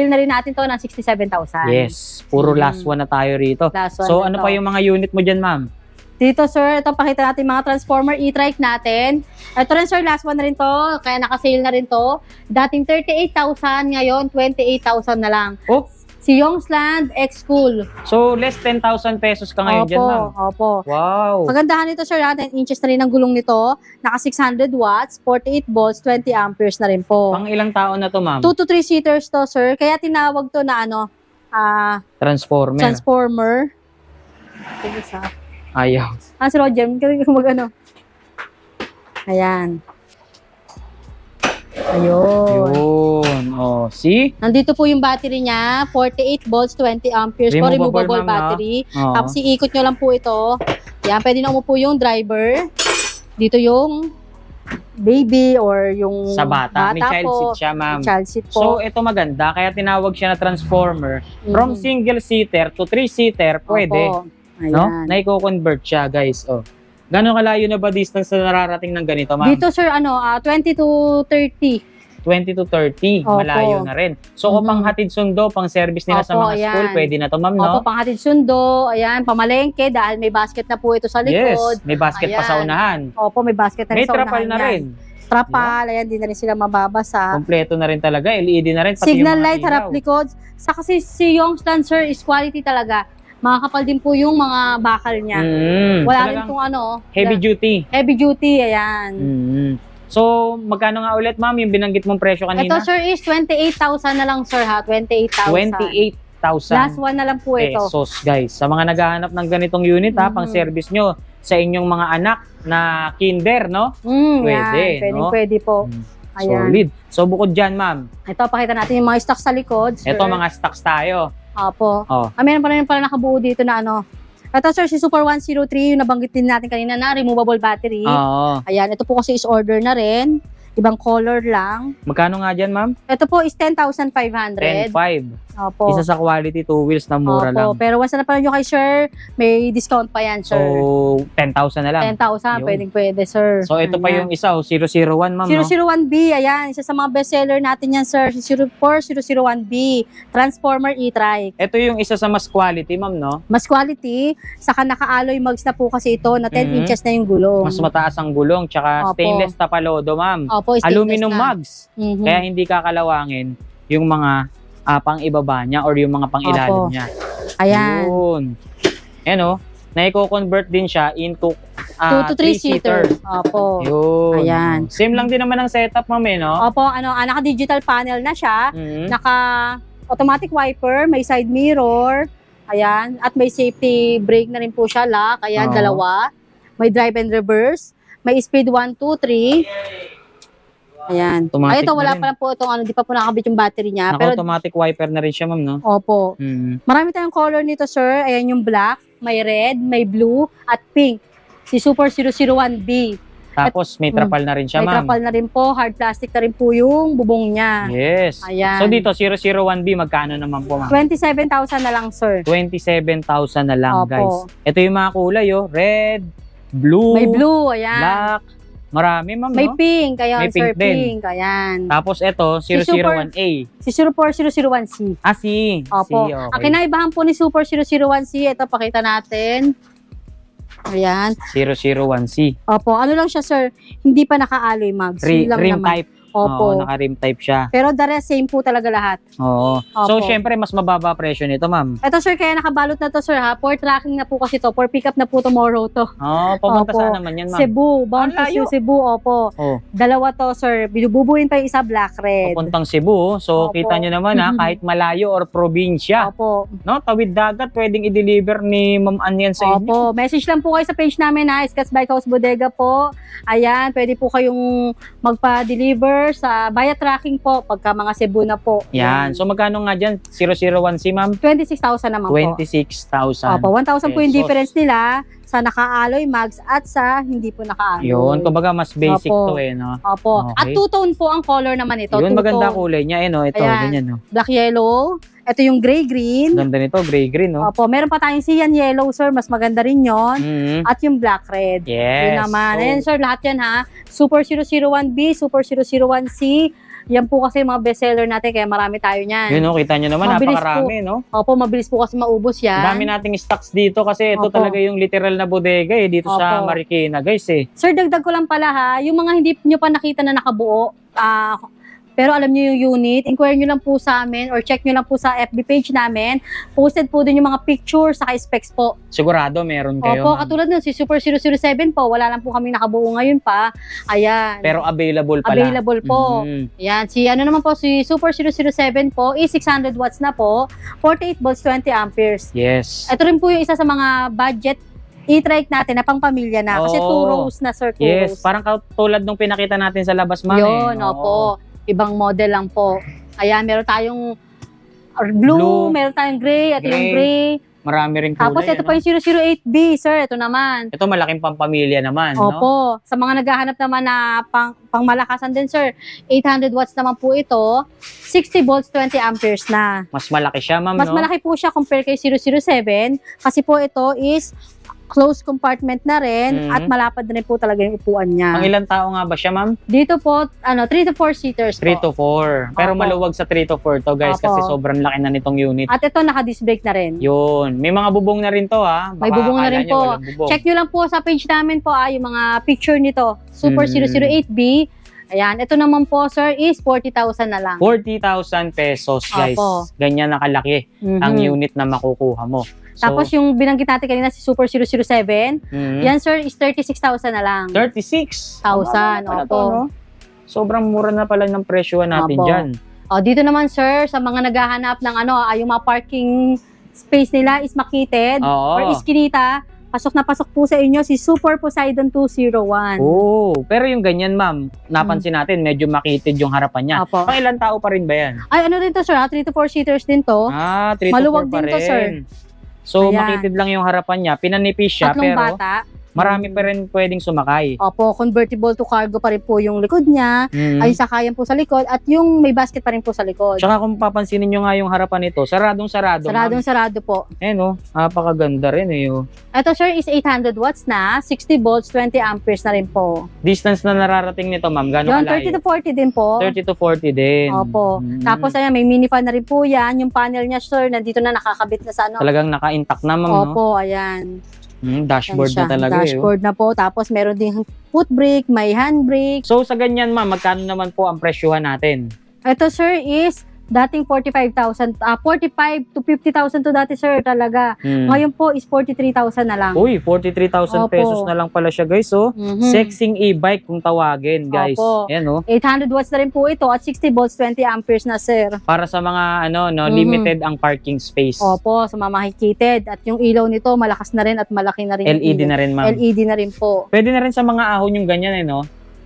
na rin natin to ng 67,000. Yes, puro last one na tayo rito. Last one So, na ano to. pa yung mga unit mo dyan, ma'am? Dito, sir, ito pakita natin mga transformer e-trike natin. Ito rin, sir, last one na rin to. Kaya naka-sale na rin to. Dating 38,000, ngayon 28,000 na lang. Oh, Si Youngsland X-Cool. so less 10,000 pesos ka ngayon dyan, ma'am. Opo. Wow. Kagandahan nito, sir, 10 inches na rin ang gulong nito. Naka 600 watts, 48 volts, 20 amperes na rin po. Pang ilang taon na to, ma'am? 2 to 3 seaters to, sir. Kaya tinawag to na Transformer. transformer. Ayaw. Si Roger, mag-ano. Ayan. Ayun. Yun. Oh, see? Nandito po yung battery niya, 48 volts, 20 amperes po, Removable, removable ma'am, no? battery. Oh. Tapos iikot nyo lang po ito. Yan, pwede na umupo yung driver. Dito yung baby or yung Sa bata. May child po. seat siya, ma'am. Child seat So, po. ito maganda. Kaya tinawag siya na transformer. From Mhm. single-seater to 3-seater, pwede. Opo. No? Ayan. Naiko-convert siya, guys. Oh. Gano'ng kalayo na ba distance na nararating ng ganito, ma'am? Dito, sir, 20 to 30. 20 to 30. Opo. Malayo na rin. So, kung Mhm. pang hatid sundo, pang service nila sa Opo, mga school, ayan. pwede na to, ma'am, no? Opo, panghatid sundo. Ayan, pamalengke dahil may basket na po ito sa Yes. likod. May basket pa sa Ayan. unahan. Opo, may basket na rin May sa trapal unahan na yan. rin. Trapal, ayan, di na rin sila mababasa. Kompleto na rin talaga. LED na rin. Pati Signal yung mga light, ilaw. harap likod. Sa kasi si Youngsland, sir, is quality talaga. Makakapal din po yung mga bakal niya. Wala rin Talagang itong heavy duty. heavy duty, ayan. So, magkano nga ulit, ma'am, yung binanggit mong presyo kanina? Ito, sir, is 28,000 na lang, sir, ha? 28,000. 28,000 Last one na lang po ito. pesos, guys. Sa mga naghahanap ng ganitong unit, ha, pang service nyo sa inyong mga anak na kinder, no? Pwede, yan. no? Pwede po. Ayan. Solid. So, bukod dyan, ma'am, Ito, pakita natin yung mga stocks sa likod, sir. ito mga stocks tayo. Opo. Oh. Meron pa rin pala nakabuo dito na ano. Ito, sir, si Super 103, yung nabanggit din natin kanina na removable battery. Oo. Ayan, ito po kasi is order na rin. Ibang color lang. Magkano nga dyan, ma'am? Ito po is 10,500. 10,500. Opo. Isa sa quality, 2 wheels na mura lang. Pero once na pala nyo kay sir, may discount pa yan, sir. So, 10,000 na lang. 10,000, Yun. pwede, sir. So, ito pa yung isa, 001, ma'am, no? 001B, ayan, isa sa mga bestseller natin yan, sir. 04001B, Transformer e-trike. Ito yung isa sa mas quality, ma'am, no? Mas quality, saka naka-alloy mugs na po kasi ito, na 10 Mhm. inches na yung gulong. Mas mataas ang gulong, tsaka Opo. stainless tapalodo, ma'am. Opo, stainless Aluminum na. mugs. Mhm. Kaya hindi kakalawangin yung mga pang-ibaba niya or yung mga pang-ilalim Opo. niya. Ayan. Yun. Ayan, o. Na-convert din siya into 2 to 3 seater. Opo. Yun. Ayan. Same lang din naman ang setup, ma'am, eh, no? Opo, naka-digital panel na siya. Mhm. Naka-automatic wiper, may side mirror. Ayan. At may safety brake na rin po siya, lock. Ayan, Oo. dalawa. May drive and reverse. May speed 1, 2, 3. Ayan. Automatic Ay, ito, na wala rin. pa lang po itong di pa po nakakabit yung battery niya. Pero, Naka-automatic wiper na rin siya, ma'am, no? opo. Mhm. Marami tayong color nito, sir. Ayan yung black, may red, may blue, at pink. Si Super 001B. Tapos, may trapal na rin siya, May ma'am. trapal na rin po, hard plastic na rin po yung bubong niya. Yes. Ayan. So, dito, 001B, magkano naman po, ma'am? 27,000 na lang, sir. 27,000 na lang, Opo. guys. Ito yung mga kulay, oh. Red, blue, May blue, ayan. black. Marami, ma'am, May no? pink, ayan, May sir, pink din. pink, ayan. Tapos ito, 001A. Si Super 001C. C. Opo. C, okay. Ang kinaibahan po ni Super 001C, ito, pakita natin. Ayan. 001C. Opo, ano lang siya, sir, hindi pa naka-alloy mags. Yun lang Rim naman. type. Opo. Oo, naka-rim type siya. Pero the rest, same po talaga lahat. Oo. So, Opo. syempre, mas mababa presyo nito, ma'am. Ito, sir, kaya nakabalot na to, sir, ha? For tracking na po kasi to. For pick up na po tomorrow to. Oo, papunta Opo. saan naman yan, ma'am? Cebu. Bound Ang layo. to Cebu, opo. Oh, Dalawa to, sir. Binububuin pa yung isa, black red. papuntang Cebu. So, Opo. kita nyo naman, ha, kahit malayo or probinsya, Opo. no, tawid dagat, pwedeng i-deliver ni Ma'am Ann yan sa inyo. Opo. Message lang po kayo sa page namin, ha? Scats Bike House Bodega po. Ayan, pwede po kayong magpa-deliver sa via tracking po pagka mga Cebu na po. Yan. So, magkano nga dyan? 001C, ma'am? 26,000 naman po. 26,000. Opo, 1,000 po yung pesos. difference nila sa naka-alloy mags at sa hindi po naka-alloy. Yun, kumbaga mas basic Opo. to eh, no? Opo. Okay. At two-tone po ang color naman ito. Yun, maganda Two-tone. kulay niya, eh, no? Ito, Ayan. ganyan, no? Black yellow. Ito yung gray-green. Ganda nito, gray-green, no? Opo, meron pa tayong cyan yellow, sir. Mas maganda rin yon. Mhm. At yung black red. Yes. Yun naman. So, Ayan, sir, lahat yan ha. Super 001B, Super 001C. Yan po kasi mga bestseller natin, kaya marami tayo niyan. yun, no? Kita nyo naman, Mabilis napakarami, no? Opo, mabilis po kasi maubos yan. Ang dami nating stocks dito kasi ito Opo. talaga yung literal na bodega eh, dito sa Opo. Marikina, guys eh. Sir, dagdag ko lang pala ha, yung mga hindi nyo pa nakita na nakabuo, pero alam nyo yung unit, inquire nyo lang po sa amin or check nyo lang po sa FB page namin. Posted po din yung mga pictures sa specs po. Sigurado meron kayo, Opo, ma'am. katulad nun, si Super 007 po, wala lang po kami nakabuo ngayon pa. Ayan. Pero available pala. Available po. Mhm. Ayan, si ano naman po, si Super 007 po, is 600 watts na po, 48 volts, 20 amperes. Yes. Ito rin po yung isa sa mga budget e-trike natin na pang pamilya na. Kasi Oo. 2 rows na, sir, 2 Yes, rows. parang tulad nung pinakita natin sa labas, ma'am. Yun, eh. opo. Ibang model lang po. Ayan, meron tayong blue, meron tayong gray, ito yung Gray. gray. Marami rin kulay. Tapos ito ano? pa yung 008B, sir, ito naman. Ito malaking pampamilya naman, no? Opo. Sa mga naghahanap naman na pangmalakasan din, sir, 800 watts naman po ito, 60 volts, 20 amperes na. Mas malaki siya, ma'am, Mas no? malaki po siya compare kay 007 kasi po ito is closed compartment na rin Mhm. at malapad na rin po talaga yung upuan niya. Pang ilang tao nga ba siya, ma'am? Dito po, 3 to 4 seaters 3 po. to 4. Pero Opo. maluwag sa 3 to 4 to, guys, Opo. kasi sobrang laki na nitong unit. At ito, naka-disc brake na rin. Yun. May mga bubong na rin to, ha? May Baka bubong na akala rin nyo po. walang bubong. Check nyo lang po sa page namin po yung mga picture nito. Super Mhm. 008B. Ayan, ito naman po, sir, is 40,000 na lang. 40,000 pesos, guys. Opo. Ganyan nakalaki Mhm. ang unit na makukuha mo. So, Tapos yung binanggit natin kanina, si Super 007, mhm. yan, sir, is 36,000 na lang. 36,000. 1,000, Mababa na pala opo. to, no? Sobrang mura na pala ng presyo natin Opo. dyan. Dito naman sir, sa mga naghahanap ng yung mga parking space nila is makitid or iskinita, pasok na pasok po sa inyo si Super Poseidon 201. Oh, pero yung ganyan ma'am, napansin natin medyo makitid yung harapan niya. Opo. Pang ilang tao pa rin ba yan? Ay, ano din to sir, 3 to 4 seaters din to. 3 to 4 Maluwag pa din to, rin. sir. So, Ayan. makitid lang yung harapan niya. Pinanipis siya, Tatlong pero bata. marami pa rin pwedeng sumakay. Opo, convertible to cargo pa rin po yung likod niya. Mm. Ay, sakayan po sa likod at yung may basket pa rin po sa likod. Tsaka kung papansinin nyo nga yung harapan nito, saradong-sarado. Saradong-sarado po. Napakaganda rin eh. Ito sir is 800 watts na, 60 volts, 20 amperes na rin po. Distance na nararating nito ma'am, gano'ng Yung kalayo? 30 to 40 din po. 30 to 40 din. Opo. Mm. Tapos ayan, may mini fan na rin po yan. Yung panel niya sir, nandito na nakakabit na sa Talagang naka-intact na ma'am, no? Opo, ayan. Dashboard Ayan siya. na talaga Dashboard na po. Tapos meron ding foot brake, may handbrake. So sa ganyan ma'am, magkano naman po ang presyuhan natin? Ito sir is dating 45,000, 45 to 50,000 to dati sir talaga. Ngayon po is 43,000 na lang. Uy, 43,000 Opo. pesos na lang pala siya guys. Mhm. Sexing e-bike kung tawagin guys. Opo. Ayan 800 watts na rin po ito at 60 volts, 20 amperes na sir. Para sa mga Mhm. limited ang parking space. Opo, sa mamahikitid. At yung ilaw nito malakas na rin at malaki na rin. yung LED ilaw. na rin ma'am. LED na rin po. Pwede na rin sa mga ahon yung ganyan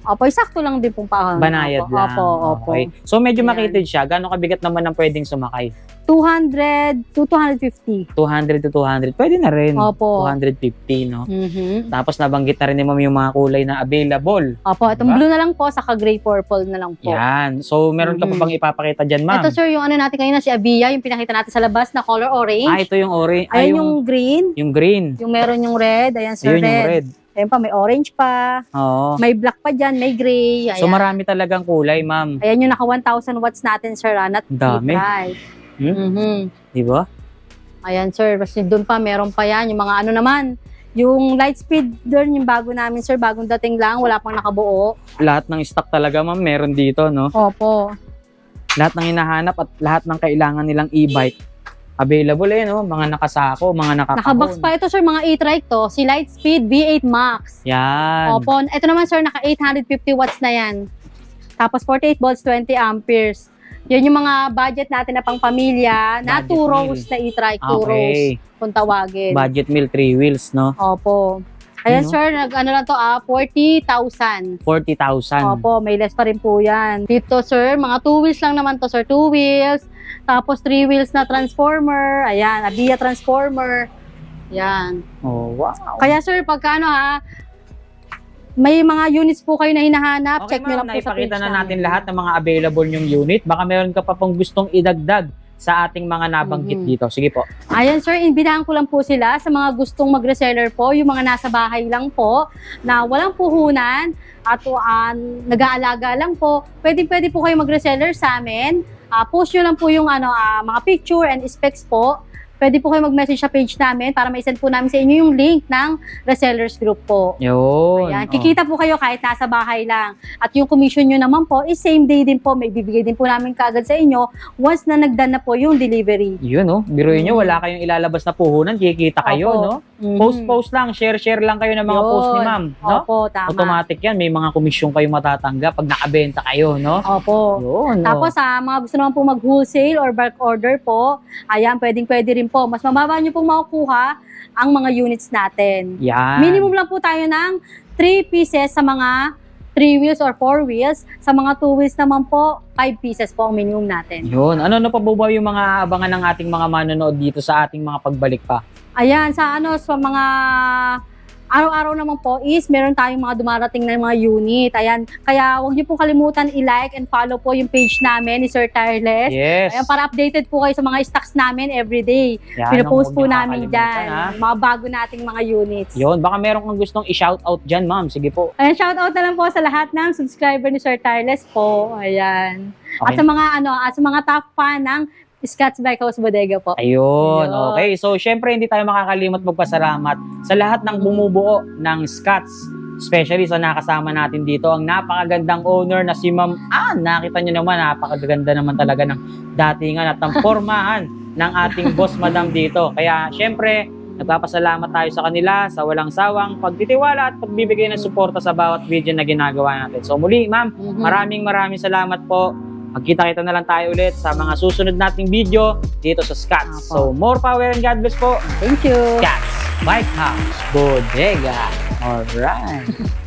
Opo, sakto lang din pong pahon. Banayad Opo, lang. Opo. Okay. So medyo Ayan. makitid siya. Gano'ng kabigat naman ang pwedeng sumakay? 200 to 250. 200 to 200. Pwede na rin. Opo. 250, no? Mhm. Tapos nabanggit na rin ni ma'am yung mga kulay na available. Opo, itong Diba? blue na lang po, saka gray purple na lang po. Yan. So meron ka pa Mhm. bang ipapakita dyan, ma'am? Ito sir, yung natin kanina si Avia, yung pinakita natin sa labas na color orange. Ito yung orange. Ayan yung green, yung green. yung meron yung red, ayan sir, Ayun yung red. Ayan pa, may orange pa, Oo. may black pa dyan, may gray. Ayan. So marami talagang kulay, ma'am. Ayan yung naka 1,000 watts natin sir, not Ang dami. drive. Hmm? Di ba? Ayan sir, basta doon pa, meron pa yan, yung mga ano naman, yung light speed doon, yung bago namin sir, bagong dating lang, wala pang nakabuo. Lahat ng stock talaga, ma'am, meron dito, no? Opo. Lahat ng hinahanap at lahat ng kailangan nilang e-bike available no? Mga nakasako, mga nakakahon. Nakabox pa ito sir, mga e-trike to, si Lightspeed V8 Max. Yan. Opo, ito naman sir, naka 850 watts na yan. Tapos 48 volts, 20 amperes. Yan yung mga budget natin na pang pamilya, na Budget 2 rows meal. na e-trike, 2 rows Okay. kung tawagin. Budget meal, 3 wheels, no? Opo. Ayan Ano? sir, ano lang to 40,000. 40,000. Opo, may less pa rin po yan. Dito sir, mga 2 wheels lang naman to sir, 2 wheels. Tapos 3 wheels na transformer. Ayan, Avia transformer. Yan. Oh, wow. Kaya sir, pagkano may mga units po kayo na hinahanap, Okay, check nyo ma'am, lang po sa page naipakita na natin namin. lahat ng mga available yung unit. Baka meron ka pa pong gustong idagdag sa ating mga nabanggit Mhm. dito. Sige po. Ayan sir, inbitahan ko lang po sila sa mga gustong mag-reseller po, yung mga nasa bahay lang po, na walang puhunan at nag-aalaga lang po. Pwede po kayo mag-reseller sa amin. Post nyo lang po yung mga picture and specs po. Pwede po kayo mag-message sa page namin para ma-send po namin sa inyo yung link ng resellers group po. Yun. Ayan, kikita po kayo kahit nasa bahay lang. At yung commission nyo naman po is same day din po. May bibigay din po namin kaagad sa inyo once na nagdaan na po yung delivery. Yun, no? Biruin nyo, wala kayong ilalabas na puhunan, kikita kayo, Opo. no? Mhm. Post lang, share lang kayo ng mga Yun. post ni ma'am, no? Opo, tama. Automatic yan, may mga komisyon kayo matatanggap pag nakabenta kayo, no? Opo. Yun, no? Tapos mga gusto naman po mag-wholesale or bulk order po, ayan, pwede rin po. Mas mababa nyo pong makukuha ang mga units natin. Yan. Minimum lang po tayo ng 3 pieces sa mga 3 wheels or 4 wheels. Sa mga 2 wheels naman po, 5 pieces po ang minimum natin. Yun. Ano pa ba yung mga abangan ng ating mga manonood dito sa ating mga pagbalik pa? Ayan, sa mga araw-araw naman po is meron tayong mga dumarating na mga unit. Ayan, kaya huwag niyo po kalimutan i-like and follow po yung page namin ni Sir Tireless. Yes. Ayan, para updated po kayo sa mga stocks namin everyday. Yan, Pinopost huwag po niyo namin kakalimutan, dyan. ha? Mga bago nating mga units. Yun, baka meron kang gustong i-shoutout dyan, ma'am. Sige po. Ayan, shoutout na lang po sa lahat ng subscriber ni Sir Tireless po. Ayan. At Okay. sa mga top fan ng Scott's Bike House Bodega po. Ayun, Ayun. okay. So, syempre, hindi tayo makakalimot magpasalamat sa lahat ng bumubuo ng Scotts. Especially sa nakasama natin dito, ang napakagandang owner na si Ma'am Ann. Nakita nyo naman, napakaganda naman talaga ng datingan at ng pormahan ng ating boss madam dito. Kaya, syempre, nagpapasalamat tayo sa kanila sa walang sawang pagtitiwala at pagbibigay ng suporta sa bawat video na ginagawa natin. So, muli, ma'am, Mhm. maraming salamat po. Magkita-kita na lang tayo ulit sa mga susunod nating video dito sa Scats. So, more power and God bless po. Thank you. Scats Bike House Bodega. Alright.